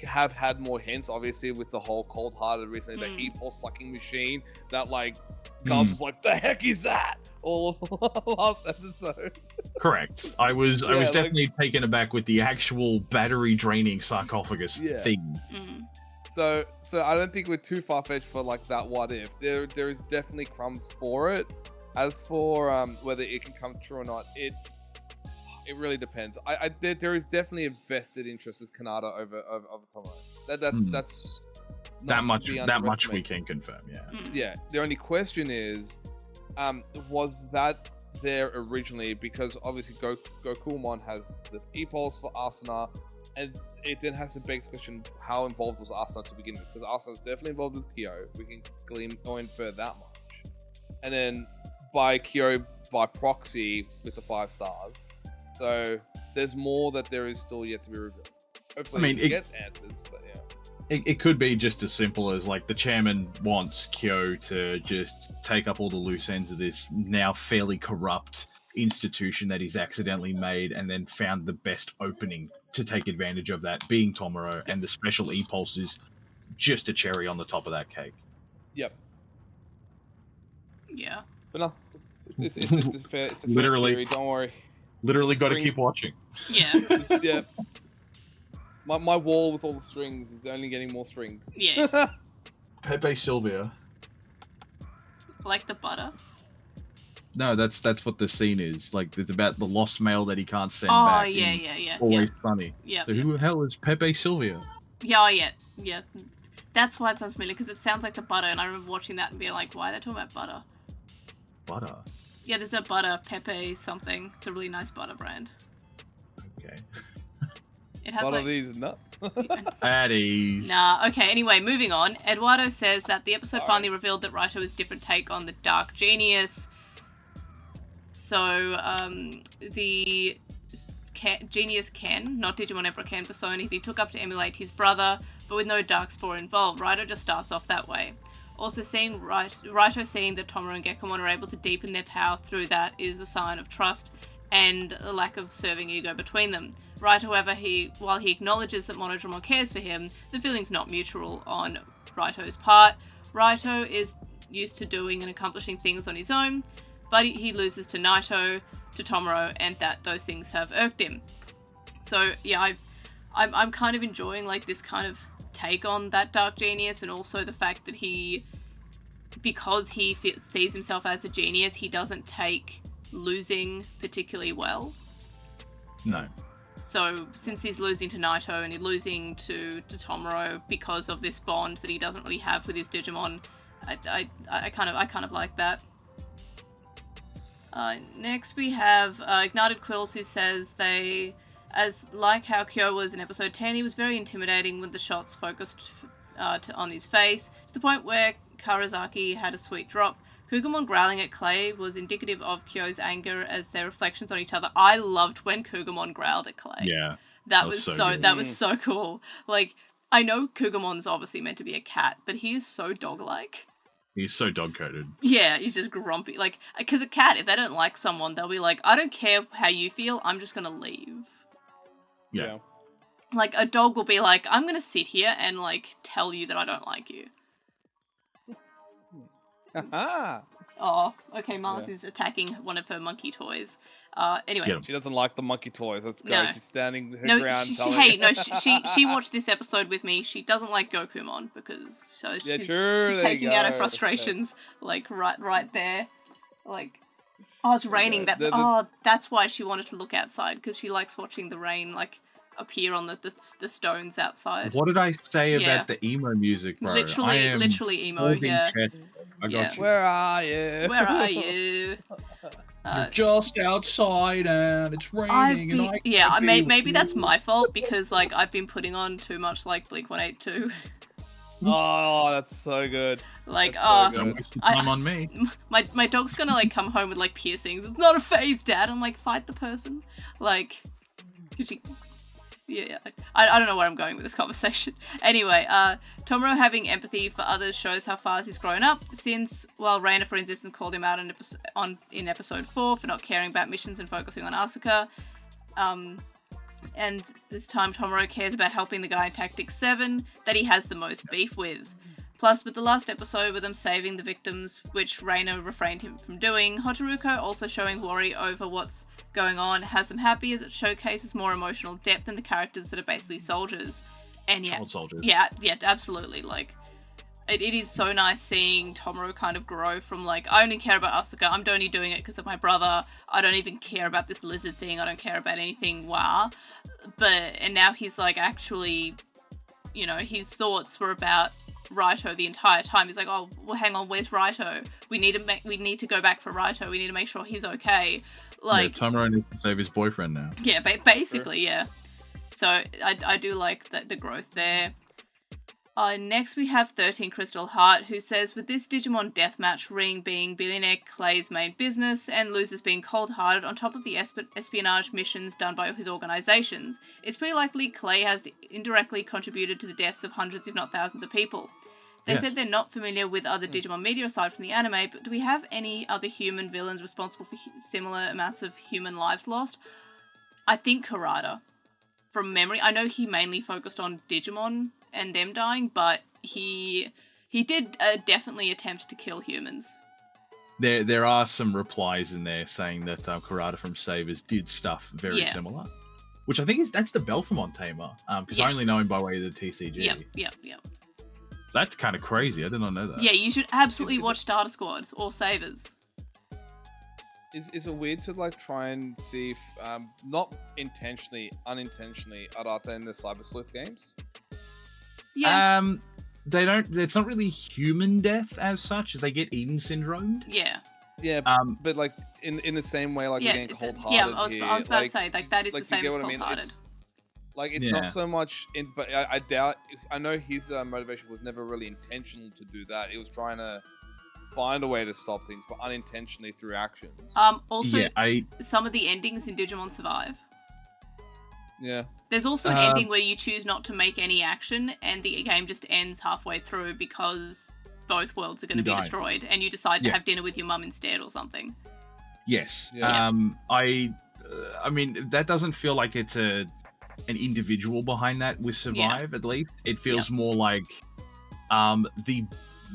have had more hints, obviously, with the whole cold-hearted recently, the E-Pulse sucking machine that like Garth was like, "The heck is that?" all of last episode. Correct. I was definitely taken aback with the actual battery draining sarcophagus thing. So I don't think we're too far-fetched for like that what if. There is definitely crumbs for it. As for whether it can come true or not, it really depends. There is definitely a vested interest with Kanata over Tomoro. That's that much we can confirm. Yeah. Yeah. The only question is, was that there originally? Because obviously Gokumon has the E-Pulse for Asuna, and it then has to beg the question: how involved was Asuna to begin with? Because Asuna was definitely involved with Kyo. We can go infer that much, and then by Kyo by proxy with the 5 stars. So there's more that there is still yet to be revealed. Hopefully we get answers, but yeah. It could be just as simple as like the chairman wants Kyo to just take up all the loose ends of this now fairly corrupt institution that he's accidentally made, and then found the best opening to take advantage of that, being Tomoro, and the special E-Pulse is just a cherry on the top of that cake. Yep. Yeah. But no, it's a fair theory, don't worry. Literally got to keep watching. Yeah. Yeah. My wall with all the strings is only getting more stringed. Yeah. Pepe Sylvia. Like the butter? No, that's what the scene is. Like, it's about the lost mail that he can't send Oh, back. yeah. Always Sunny. Yeah. So who the hell is Pepe Sylvia? Yeah. That's why it sounds familiar, because it sounds like the butter, and I remember watching that and being like, why are they talking about butter? Butter? Yeah, there's a butter, Pepe something. It's a really nice butter brand. Okay. It has One like... of these nuts. Patties. Nah, okay, anyway, moving on. Eduardo says that the episode finally revealed that Raito is a different take on the Dark Genius. So, the Genius Ken, not Digimon Emperor Ken Persona, he took up to emulate his brother, but with no Darkspawn involved. Raito just starts off that way. Also, seeing Raito seeing that Tomura and Gekomon are able to deepen their power through that is a sign of trust and a lack of serving ego between them. Raito, however, while he acknowledges that Monodramon cares for him, the feeling's not mutual on Raito's part. Raito is used to doing and accomplishing things on his own, but he loses to Naito, to Tomura, and that those things have irked him. So yeah, I'm kind of enjoying like this kind of take on that Dark Genius, and also the fact that because he sees himself as a genius, he doesn't take losing particularly well. No. So since he's losing to Naito and he's losing to Tomura because of this bond that he doesn't really have with his Digimon, I kind of like that. Next we have Ignited Quills, who says like how Kyo was in episode 10, he was very intimidating with the shots focused on his face, to the point where Karazaki had a sweet drop. Kugamon growling at Clay was indicative of Kyo's anger as their reflections on each other. I loved when Kugamon growled at Clay. Yeah. That was so cool. Like, I know Kugamon's obviously meant to be a cat, but he is so dog-like. He's so dog-coded. Yeah, he's just grumpy. Like, because a cat, if they don't like someone, they'll be like, I don't care how you feel, I'm just gonna leave. Yeah. Like, a dog will be like, I'm gonna sit here and, like, tell you that I don't like you. Oh, okay, Mars is attacking one of her monkey toys. Anyway. She doesn't like the monkey toys. Let's go. No. She's standing her ground. She watched this episode with me. She doesn't like Gokumon because she's taking out her frustrations, like, right there. Like, oh, it's raining. That's why she wanted to look outside, because she likes watching the rain, like, appear on the stones outside. What did I say about the emo music, bro? Literally emo, yeah. I got you. Where are you? Where are you? You're just outside and it's raining maybe that's my fault, because, like, I've been putting on too much, like, Blink-182. Oh, that's so good. Like, Don't waste your time on me. My dog's gonna, like, come home with, like, piercings. It's not a phase, Dad. I'm like, fight the person. Like, could you... Yeah. I don't know where I'm going with this conversation. Anyway, Tomura having empathy for others shows how far he's grown up, since, while Reina, for instance, called him out in episode 4 for not caring about missions and focusing on Asuka, and this time Tomura cares about helping the guy in Tactics 7 that he has the most beef with. Plus, with the last episode with them saving the victims, which Reina refrained him from doing, Hotaruko also showing worry over what's going on has them happy, as it showcases more emotional depth in the characters that are basically soldiers. And yeah, soldiers. Yeah, absolutely. Like, it is so nice seeing Tomura kind of grow from, like, I only care about Asuka, I'm only doing it because of my brother, I don't even care about this lizard thing, I don't care about anything, and now he's, like, actually, you know, his thoughts were about Raito the entire time. He's like, oh, well, hang on, where's Raito? We need to go back for Raito. We need to make sure he's okay. Like, Tomura needs to save his boyfriend now. Yeah, basically, yeah. So I do like the growth there. Next we have 13 Crystal Heart, who says, with this Digimon deathmatch ring being billionaire Clay's main business and losers being cold-hearted on top of the espionage missions done by his organizations, it's pretty likely Clay has indirectly contributed to the deaths of hundreds if not thousands of people. They said they're not familiar with other Digimon media aside from the anime, but do we have any other human villains responsible for similar amounts of human lives lost? I think Karada. From memory, I know he mainly focused on Digimon and them dying, but he did definitely attempt to kill humans. There are some replies in there saying that Karada from Savers did stuff very similar. which I think that's the Belphemon tamer, because I only know him by way of the TCG. Yep. So that's kind of crazy. I did not know that. Yeah, you should absolutely watch Data Squad or Savers. Is it weird to like try and see if not intentionally, unintentionally, Arata in the Cyber Sleuth games? Yeah. They don't. It's not really human death as such. They get Eden syndromed. Yeah. Yeah. But like in the same way, like we're getting cold-hearted. Yeah, I was about to say like that is the same as cold-hearted. Like it's not so much in, but I doubt. I know his motivation was never really intentional to do that. He was trying to find a way to stop things, but unintentionally through actions. Also, some of the endings in Digimon Survive. Yeah. There's also an ending where you choose not to make any action, and the game just ends halfway through because both worlds are going to be destroyed, and you decide to have dinner with your mum instead or something. Yes. Yeah. I mean, that doesn't feel like it's an individual behind that with Survive. At least it feels more like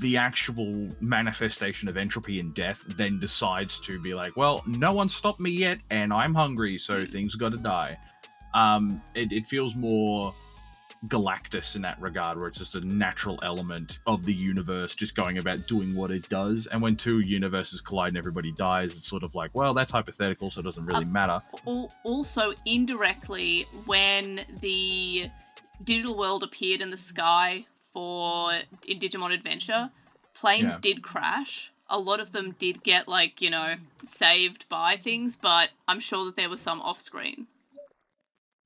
the actual manifestation of entropy and death then decides to be like, well, no one stopped me yet, and I'm hungry, so things got to die. It feels more Galactus in that regard, where it's just a natural element of the universe just going about doing what it does. And when two universes collide and everybody dies, it's sort of like, well, that's hypothetical, so it doesn't really matter. Also, indirectly, when the digital world appeared in the sky in Digimon Adventure, planes did crash. A lot of them did get, like, you know, saved by things, but I'm sure that there was some off-screen.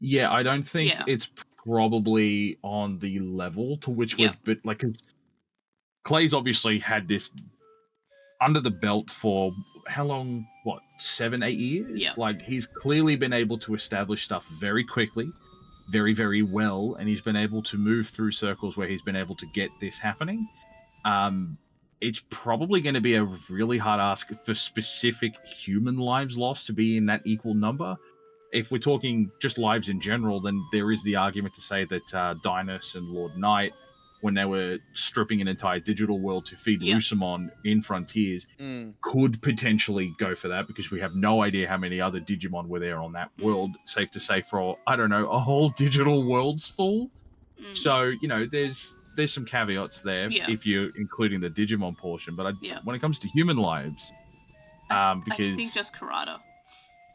Yeah, I don't think it's probably on the level to which we've been, like, 'cause Clay's obviously had this under the belt for how long? What, 7-8 years? Yeah. Like, he's clearly been able to establish stuff very quickly, very, very well, and he's been able to move through circles where he's been able to get this happening. It's probably going to be a really hard ask for specific human lives lost to be in that equal number. If we're talking just lives in general, then there is the argument to say that Dynas and Lord Knight, when they were stripping an entire digital world to feed Ludomon in Frontiers, could potentially go for that, because we have no idea how many other Digimon were there on that world. Safe to say, for, I don't know, a whole digital world's full. So, you know, there's some caveats there if you're including the Digimon portion. But when it comes to human lives, because I think just Karada.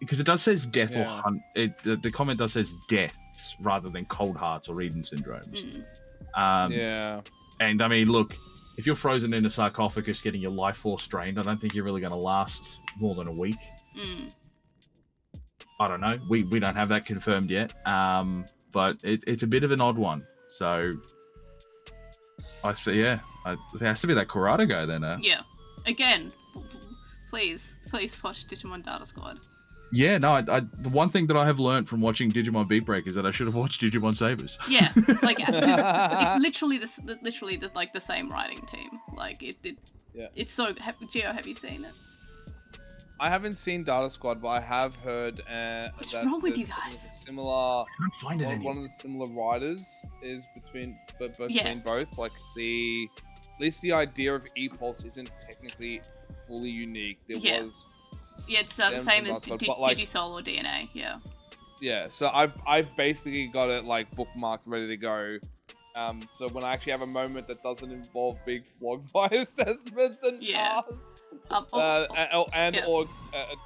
Because it does says death or hunt. The comment does says deaths rather than cold hearts or Eden syndromes. And I mean, look, if you're frozen in a sarcophagus getting your life force drained, I don't think you're really going to last more than a week. I don't know. We don't have that confirmed yet. But it's a bit of an odd one. So, it has to be that Kurata guy then. Yeah. Again, please watch Digimon Data Squad. Yeah, no, the one thing that I have learned from watching Digimon BeatBreak is that I should have watched Digimon Sabers. Yeah, like, it's literally the same writing team. Like, it's so... Gio, have you seen it? I haven't seen Data Squad, but I have heard What's wrong with you guys? Similar... I can't find it anymore. One of the similar writers is between both. Like, at least the idea of E-Pulse isn't technically fully unique. There was... Yeah, it's the same as Digisol or DNA, Yeah, so I've basically got it, like, bookmarked, ready to go. So when I actually have a moment that doesn't involve being flogged by assessments and paths, or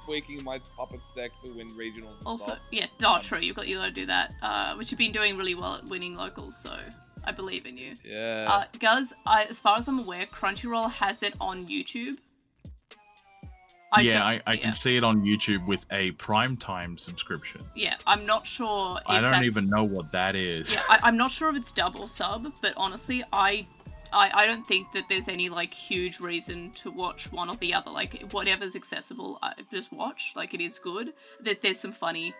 tweaking my puppets deck to win regionals and stuff. True, you've got to do that, which you've been doing really well at winning locals, so I believe in you. Yeah. Guys, as far as I'm aware, Crunchyroll has it on YouTube. I can see it on YouTube with a primetime subscription. Yeah, I'm not sure if I don't even know what that is. Yeah, I'm not sure if it's dub or sub, but honestly, I don't think that there's any, like, huge reason to watch one or the other. Like, whatever's accessible, just watch. Like, it is good. There's some funny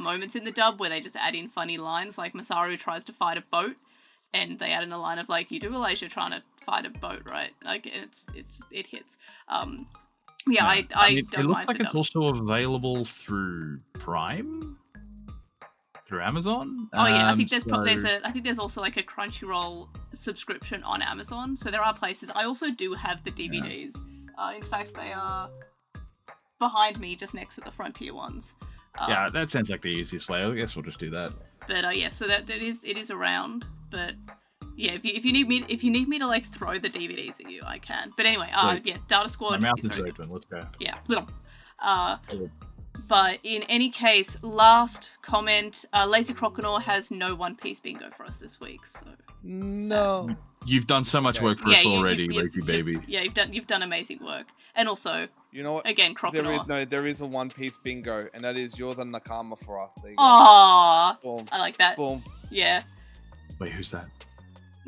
moments in the dub where they just add in funny lines, like Masaru tries to fight a boat, and they add in a line of, like, you do realize you're trying to fight a boat, right? Like, it hits. I don't mind. It looks like it's also available through Prime, through Amazon. Oh yeah, I think I think there's also like a Crunchyroll subscription on Amazon. So there are places. I also do have the DVDs. In fact, they are behind me, just next to the Frontier ones. Yeah, that sounds like the easiest way. I guess we'll just do that. But yeah, so it is around. But yeah, if you need me to like throw the DVDs at you, I can. But anyway, yeah, Data Squad. My mouth is open. Let's go. Yeah. But in any case, last comment: Lazy Croconaw has no One Piece bingo for us this week. So no, you've done so much work for us already, Lazy Baby. Yeah, you've done amazing work, and also. You know what? Again, Croconaw. There is a One Piece bingo, and that is you're the Nakama for us. There you go. Aww, Boom. I like that. Boom. Yeah. Wait, who's that?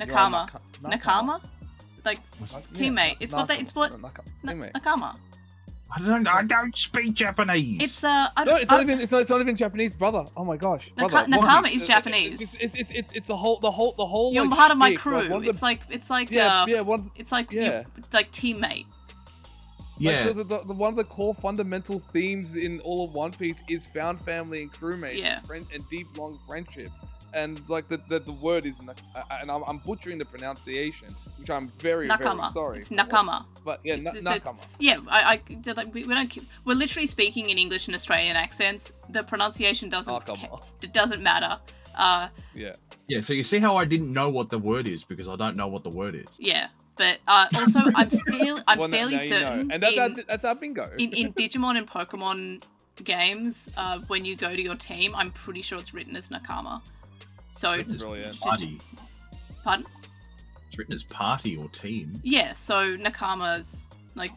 Nakama. Nakama? Like teammate. Yeah, Teammate. Nakama. I don't speak Japanese. It's it's not even Japanese, brother. Oh my gosh. Nakama is Japanese. It's the whole. You're like, part of my shtick, crew. like, it's like teammate. Yeah. Like one of the core fundamental themes in all of One Piece is found family and crewmates, and deep long friendships. And like the word is, and I'm butchering the pronunciation, which I'm very Nakama. Sorry. It's Nakama. But yeah, Nakama. Yeah, we don't. We're literally speaking in English and Australian accents. The pronunciation doesn't matter. Yeah. So you see how I didn't know what the word is because I don't know what the word is. Yeah. But also, I'm fairly certain. And that's our bingo. in Digimon and Pokemon games, when you go to your team, I'm pretty sure it's written as Nakama. So party. Pardon? It's written as party or team. Yeah. So Nakama's like,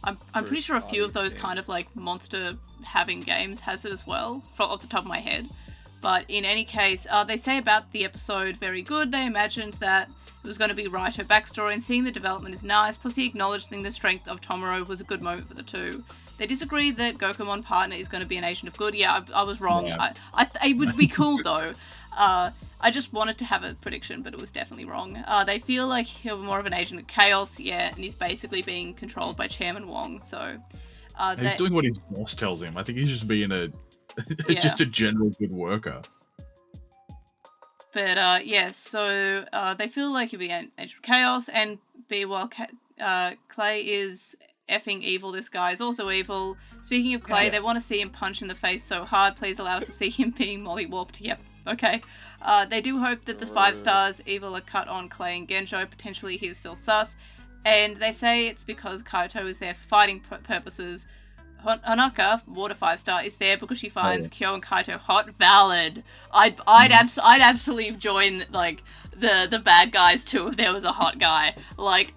I'm pretty sure a few of those kind of like monster having games has it as well, off the top of my head. But in any case, they say about the episode very good. They imagined that it was going to be Raito backstory, and seeing the development is nice. Plus, he acknowledging the strength of Tomoro was a good moment for the two. They disagree that Gokumon partner is going to be an agent of good. Yeah, I was wrong. Yeah. It would be cool though. I just wanted to have a prediction, but it was definitely wrong. They feel like he'll be more of an agent of chaos, and he's basically being controlled by Chairman Wong. So he's doing what his boss tells him. I think he's just being just a general good worker. But so they feel like he'll be an agent of chaos, and while Clay is effing evil, this guy is also evil. Speaking of Clay, they want to see him punch in the face so hard. Please allow us to see him being mollywopped. Yep. Okay. They do hope that the 5 stars evil are cut on Clay and Genjo. Potentially he's still sus. And they say it's because Kaito is there for fighting purposes. Hanaka, Water 5-star, is there because she finds Kyo and Kaito hot. Valid. I'd absolutely join like the bad guys too if there was a hot guy. Like,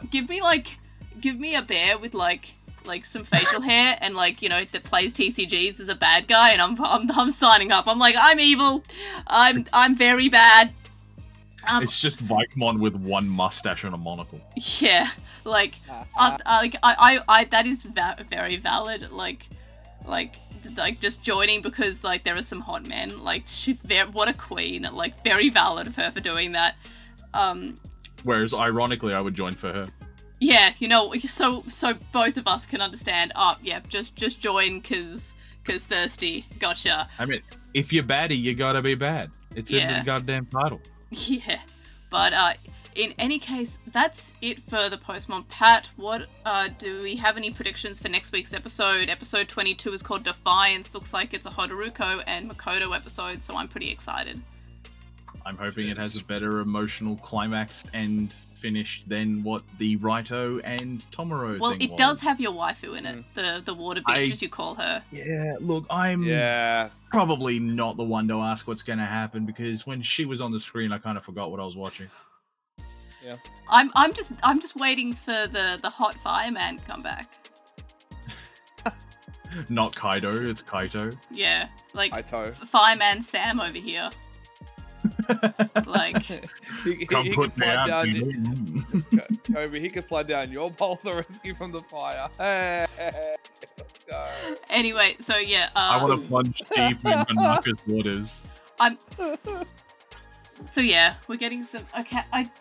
give me a bear with like some facial hair and that plays TCGs as a bad guy, and I'm signing up. I'm like, I'm evil. I'm very bad. It's just Vikemon with one mustache and a monocle. Yeah, I that is very valid. Like just joining because there are some hot men. What a queen. Very valid of her for doing that. Whereas ironically, I would join for her. Yeah, so both of us can understand. Just join because thirsty. Gotcha. I mean, if you're baddie, you gotta be bad. It's in the goddamn title. Yeah, but in any case, that's it for the Postmon. Pat, what do we have any predictions for next week's episode? Episode 22 is called Defiance. Looks like it's a Hodoriko and Makoto episode, so I'm pretty excited. I'm hoping it has a better emotional climax and finish than what the Raito and Tomoro Well, thing it was. does have your waifu in it, the water bitch, as you call her. Yeah, look, I'm probably not the one to ask what's going to happen, because when she was on the screen, I kind of forgot what I was watching. Yeah. I'm just waiting for the hot fireman to come back. Not Kaido, it's Kaito. Yeah, Kaito. Fireman Sam over here. He can slide down. Kobe, he can slide down your bowl to rescue from the fire. Hey, let's go. Anyway, so yeah. I want to plunge deep in Hanaka's waters. So yeah, we're getting some.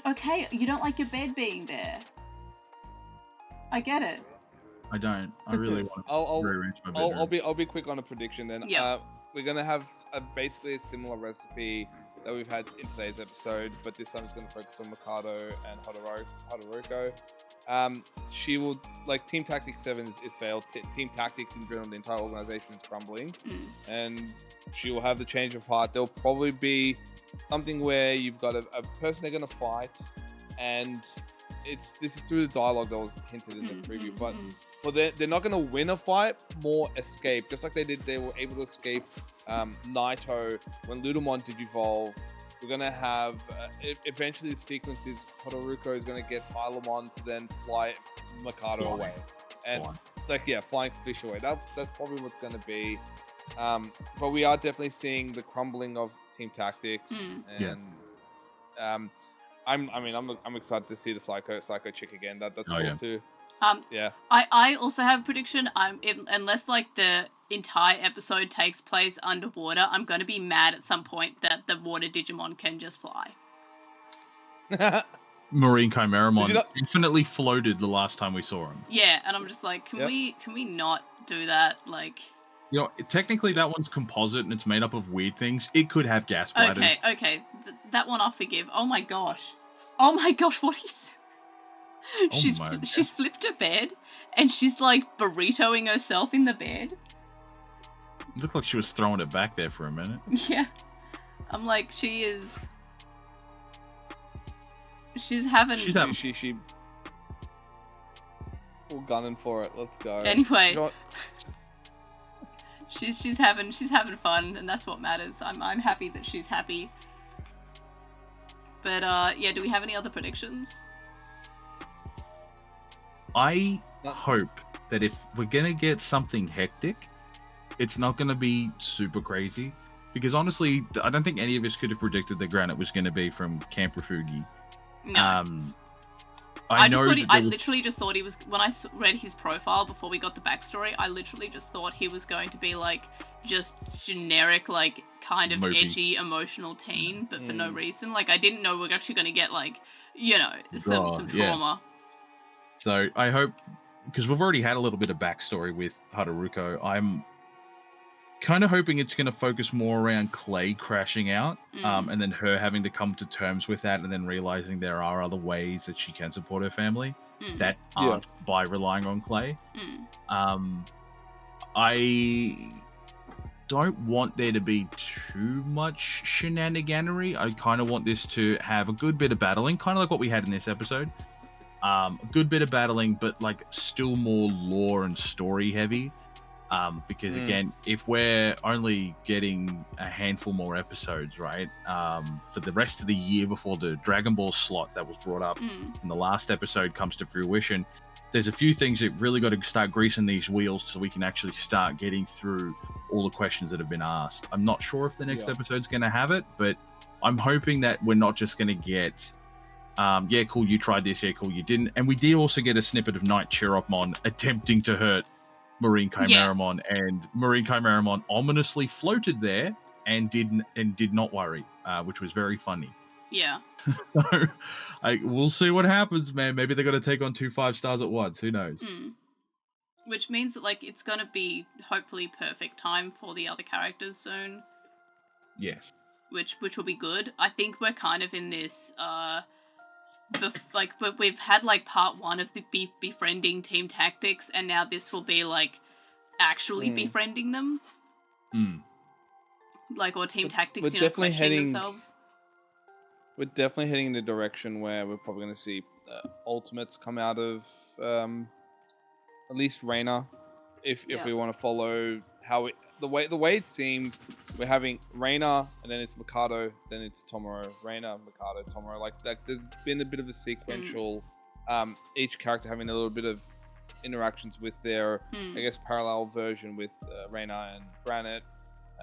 Okay. You don't like your bed being there. I get it. I don't. I really want to rearrange my bed. I'll be quick on a prediction then. Yeah. We're gonna have basically a similar recipe that we've had in today's episode, but this time it's going to focus on Mikado and Hodoroko. she will like Team Tactics 7 is failed. Team Tactics in general, the entire organization is crumbling, and she will have the change of heart. There'll probably be something where you've got a person they're gonna fight, and this is through the dialogue that was hinted in the preview, but for they're not gonna win a fight, more escape, just like they were able to escape Naito when Ludomon did evolve. We're gonna have eventually the sequence is Todoroki is gonna get Tylermon to then fly Mikado away, and flying fish away. That's probably what's gonna be. But we are definitely seeing the crumbling of Team Tactics, and I'm excited to see the Psycho chick again. That's cool too. I also have a prediction. Unless like the entire episode takes place underwater, I'm going to be mad at some point that the water Digimon can just fly. Marine Chimeramon infinitely floated the last time we saw him. Yeah, and I'm just like, can we not do that? Like, you know, technically that one's composite and it's made up of weird things. It could have gas bladders. Okay, that one I'll forgive. Oh my gosh, what are you doing? She's flipped her bed and she's like burritoing herself in the bed. It looked like she was throwing it back there for a minute. Yeah. I'm like, she's having she we're gunning for it. Let's go. Anyway. She's having fun, and that's what matters. I'm happy that she's happy. But do we have any other predictions? I hope that if we're gonna get something hectic, it's not gonna be super crazy. Because honestly, I don't think any of us could have predicted that Granite was gonna be from Camp Refugi. No. I literally just thought he was, when I read his profile before we got the backstory, I literally just thought he was going to be like just generic, like kind of edgy, emotional teen, but for no reason. Like I didn't know we were actually going to get like, you know, some trauma. Yeah. So I hope, because we've already had a little bit of backstory with Haruko, I'm kind of hoping it's going to focus more around Clay crashing out, and then her having to come to terms with that, and then realizing there are other ways that she can support her family that aren't by relying on Clay. I don't want there to be too much shenaniganery. I kind of want this to have a good bit of battling, kind of like what we had in this episode. A good bit of battling, but like still more lore and story heavy. Because again, if we're only getting a handful more episodes, right, for the rest of the year before the Dragon Ball slot that was brought up in the last episode comes to fruition, there's a few things that really got to start greasing these wheels so we can actually start getting through all the questions that have been asked. I'm not sure if the next episode's going to have it, but I'm hoping that we're not just going to get yeah, cool, you tried this, yeah, cool, you didn't. And we did also get a snippet of Night Chiropmon attempting to hurt Marine Chimeramon, and Marine Chimeramon ominously floated there and did not worry, which was very funny. Yeah. So we'll see what happens, man. Maybe they're going to take on 2 5-stars at once. Who knows? Which means that like it's going to be hopefully perfect time for the other characters soon. Yes. Which will be good. I think we're kind of in this but we've had like part 1 of the befriending Team Tactics, and now this will be like actually befriending them. Like, or Team Tactics, you know, questioning themselves. We're definitely heading in the direction where we're probably going to see ultimates come out of at least Reina, if we want to follow how the way it seems. We're having Reina, and then it's Mikado, then it's Tomoro, Reina, Mikado, Tomoro. Like that, there's been a bit of a sequential, each character having a little bit of interactions with their, I guess, parallel version with Reina and Granite,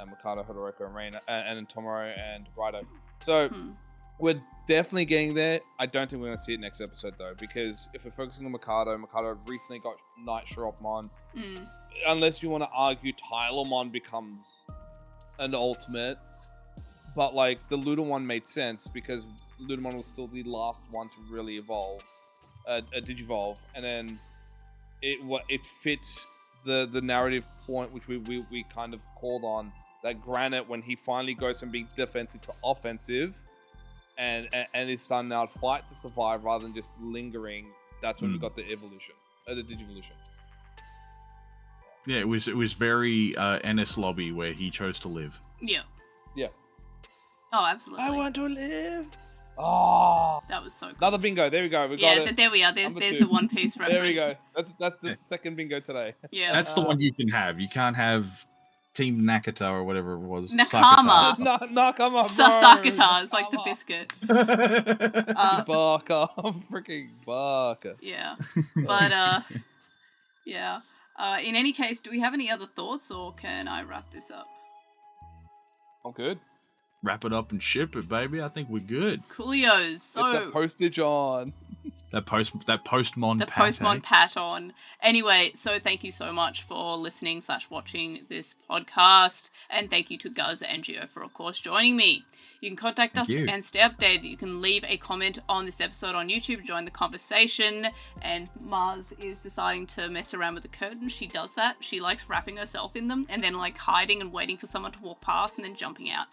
Mikado, Hodoroko, and Reina, and Tomoro and Raito. So we're definitely getting there. I don't think we're going to see it next episode though, because if we're focusing on Mikado recently got Night Chiropmon. Unless you want to argue Tylermon becomes an ultimate, but like the Ludomon made sense because Ludomon was still the last one to really evolve, digivolve, and then it fits the narrative point which we kind of called on, that Granite, when he finally goes from being defensive to offensive, and his son now fight to survive rather than just lingering that's when we got the evolution, the Digivolution. Yeah, it was very NS Lobby where he chose to live. Yeah. Yeah. Oh, absolutely. I want to live. Oh, that was so cool. Another bingo. There we go. We got it. There we are. There's the One Piece reference. There we go. That's the second bingo today. Yeah. That's the one you can have. You can't have Team Nakata or whatever it was. Nakama. Nakama. Sakata is like the biscuit. Barker. I'm freaking Barker. Yeah. But, yeah. In any case, do we have any other thoughts, or can I wrap this up? I'm good. Wrap it up and ship it, baby. I think we're good. Coolios. So get the postage on. That Postmon the pat. Postmon pat on. Anyway, so thank you so much for listening / watching this podcast, and thank you to Guz and Gio for, of course, joining me. You can contact us and stay updated. You can leave a comment on this episode on YouTube, join the conversation, and Mars is deciding to mess around with the curtains. She does that. She likes wrapping herself in them and then like hiding and waiting for someone to walk past and then jumping out.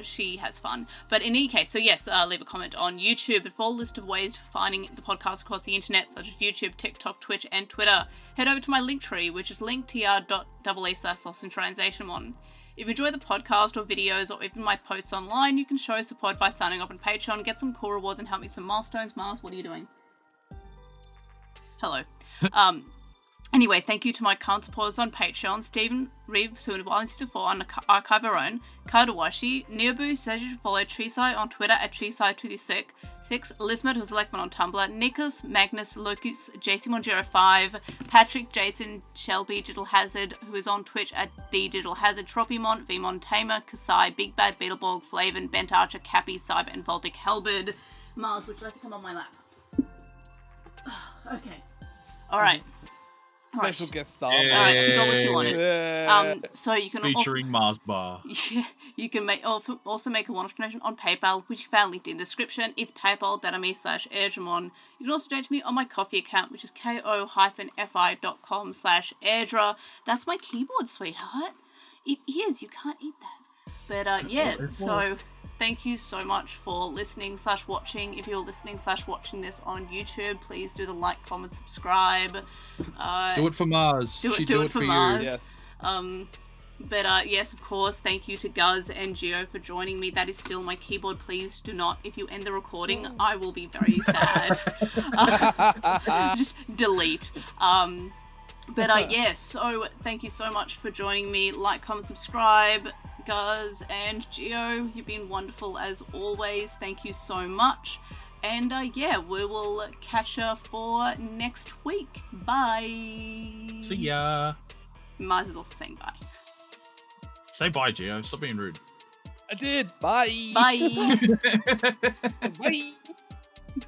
She has fun. But in any case, so yes, leave a comment on YouTube. A full list of ways for finding the podcast across the internet, such as YouTube, TikTok, Twitch, and Twitter. Head over to my Linktree, which is linktr.ee/LostinTranslationmon. If you enjoy the podcast or videos or even my posts online, you can show support by signing up on Patreon, get some cool rewards, and help me with some milestones. Mars, what are you doing? Hello. Anyway, thank you to my current supporters on Patreon, Stephen Reeves, who is to on Archive Our Own, Kadawashi, Neobu, says you should follow Chisai on Twitter at Chisai26, Lismet, who's Lekman on Tumblr, Nicholas, Magnus, Locus, JCMon05, Patrick, Jason, Shelby, Digital Hazard, who is on Twitch at The Digital Hazard, Tropimon, Vmon Tamer, Kasai, Big Bad, Beetleborg, Flavin, Bent Archer, Cappy, Cyber, and Voltic Helberd. Mars, would you like to come on my lap? Okay. Alright. Special guest star. Alright, she got what she wanted. Yeah. So you can featuring Mars Bar. Yeah, you can also make a one-off donation on PayPal, which you found linked in the description. It's paypal.me/airdramon. You can also donate to me on my Coffee account, which is ko-fi.com/airdra. That's my keyboard, sweetheart. It is. You can't eat that. But yeah, so thank you so much for listening / watching. If you're listening / watching this on YouTube, please do the like, comment, subscribe. Do it for Mars. Do it for Mars. You. Yes. But yes, of course, thank you to Guz and Gio for joining me. That is still my keyboard. Please do not, if you end the recording, I will be very sad. Just delete. But yes, so thank you so much for joining me. Like, comment, subscribe. Guz and Gio, you've been wonderful as always. Thank you so much. And yeah, we will catch you for next week. Bye. See ya. Mars is also saying bye. Say bye, Gio. Stop being rude. I did. Bye. Bye. Bye.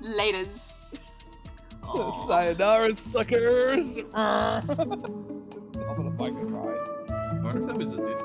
Laters. Sayonara, suckers. I'm gonna fucking cry. I wonder if that was a disc.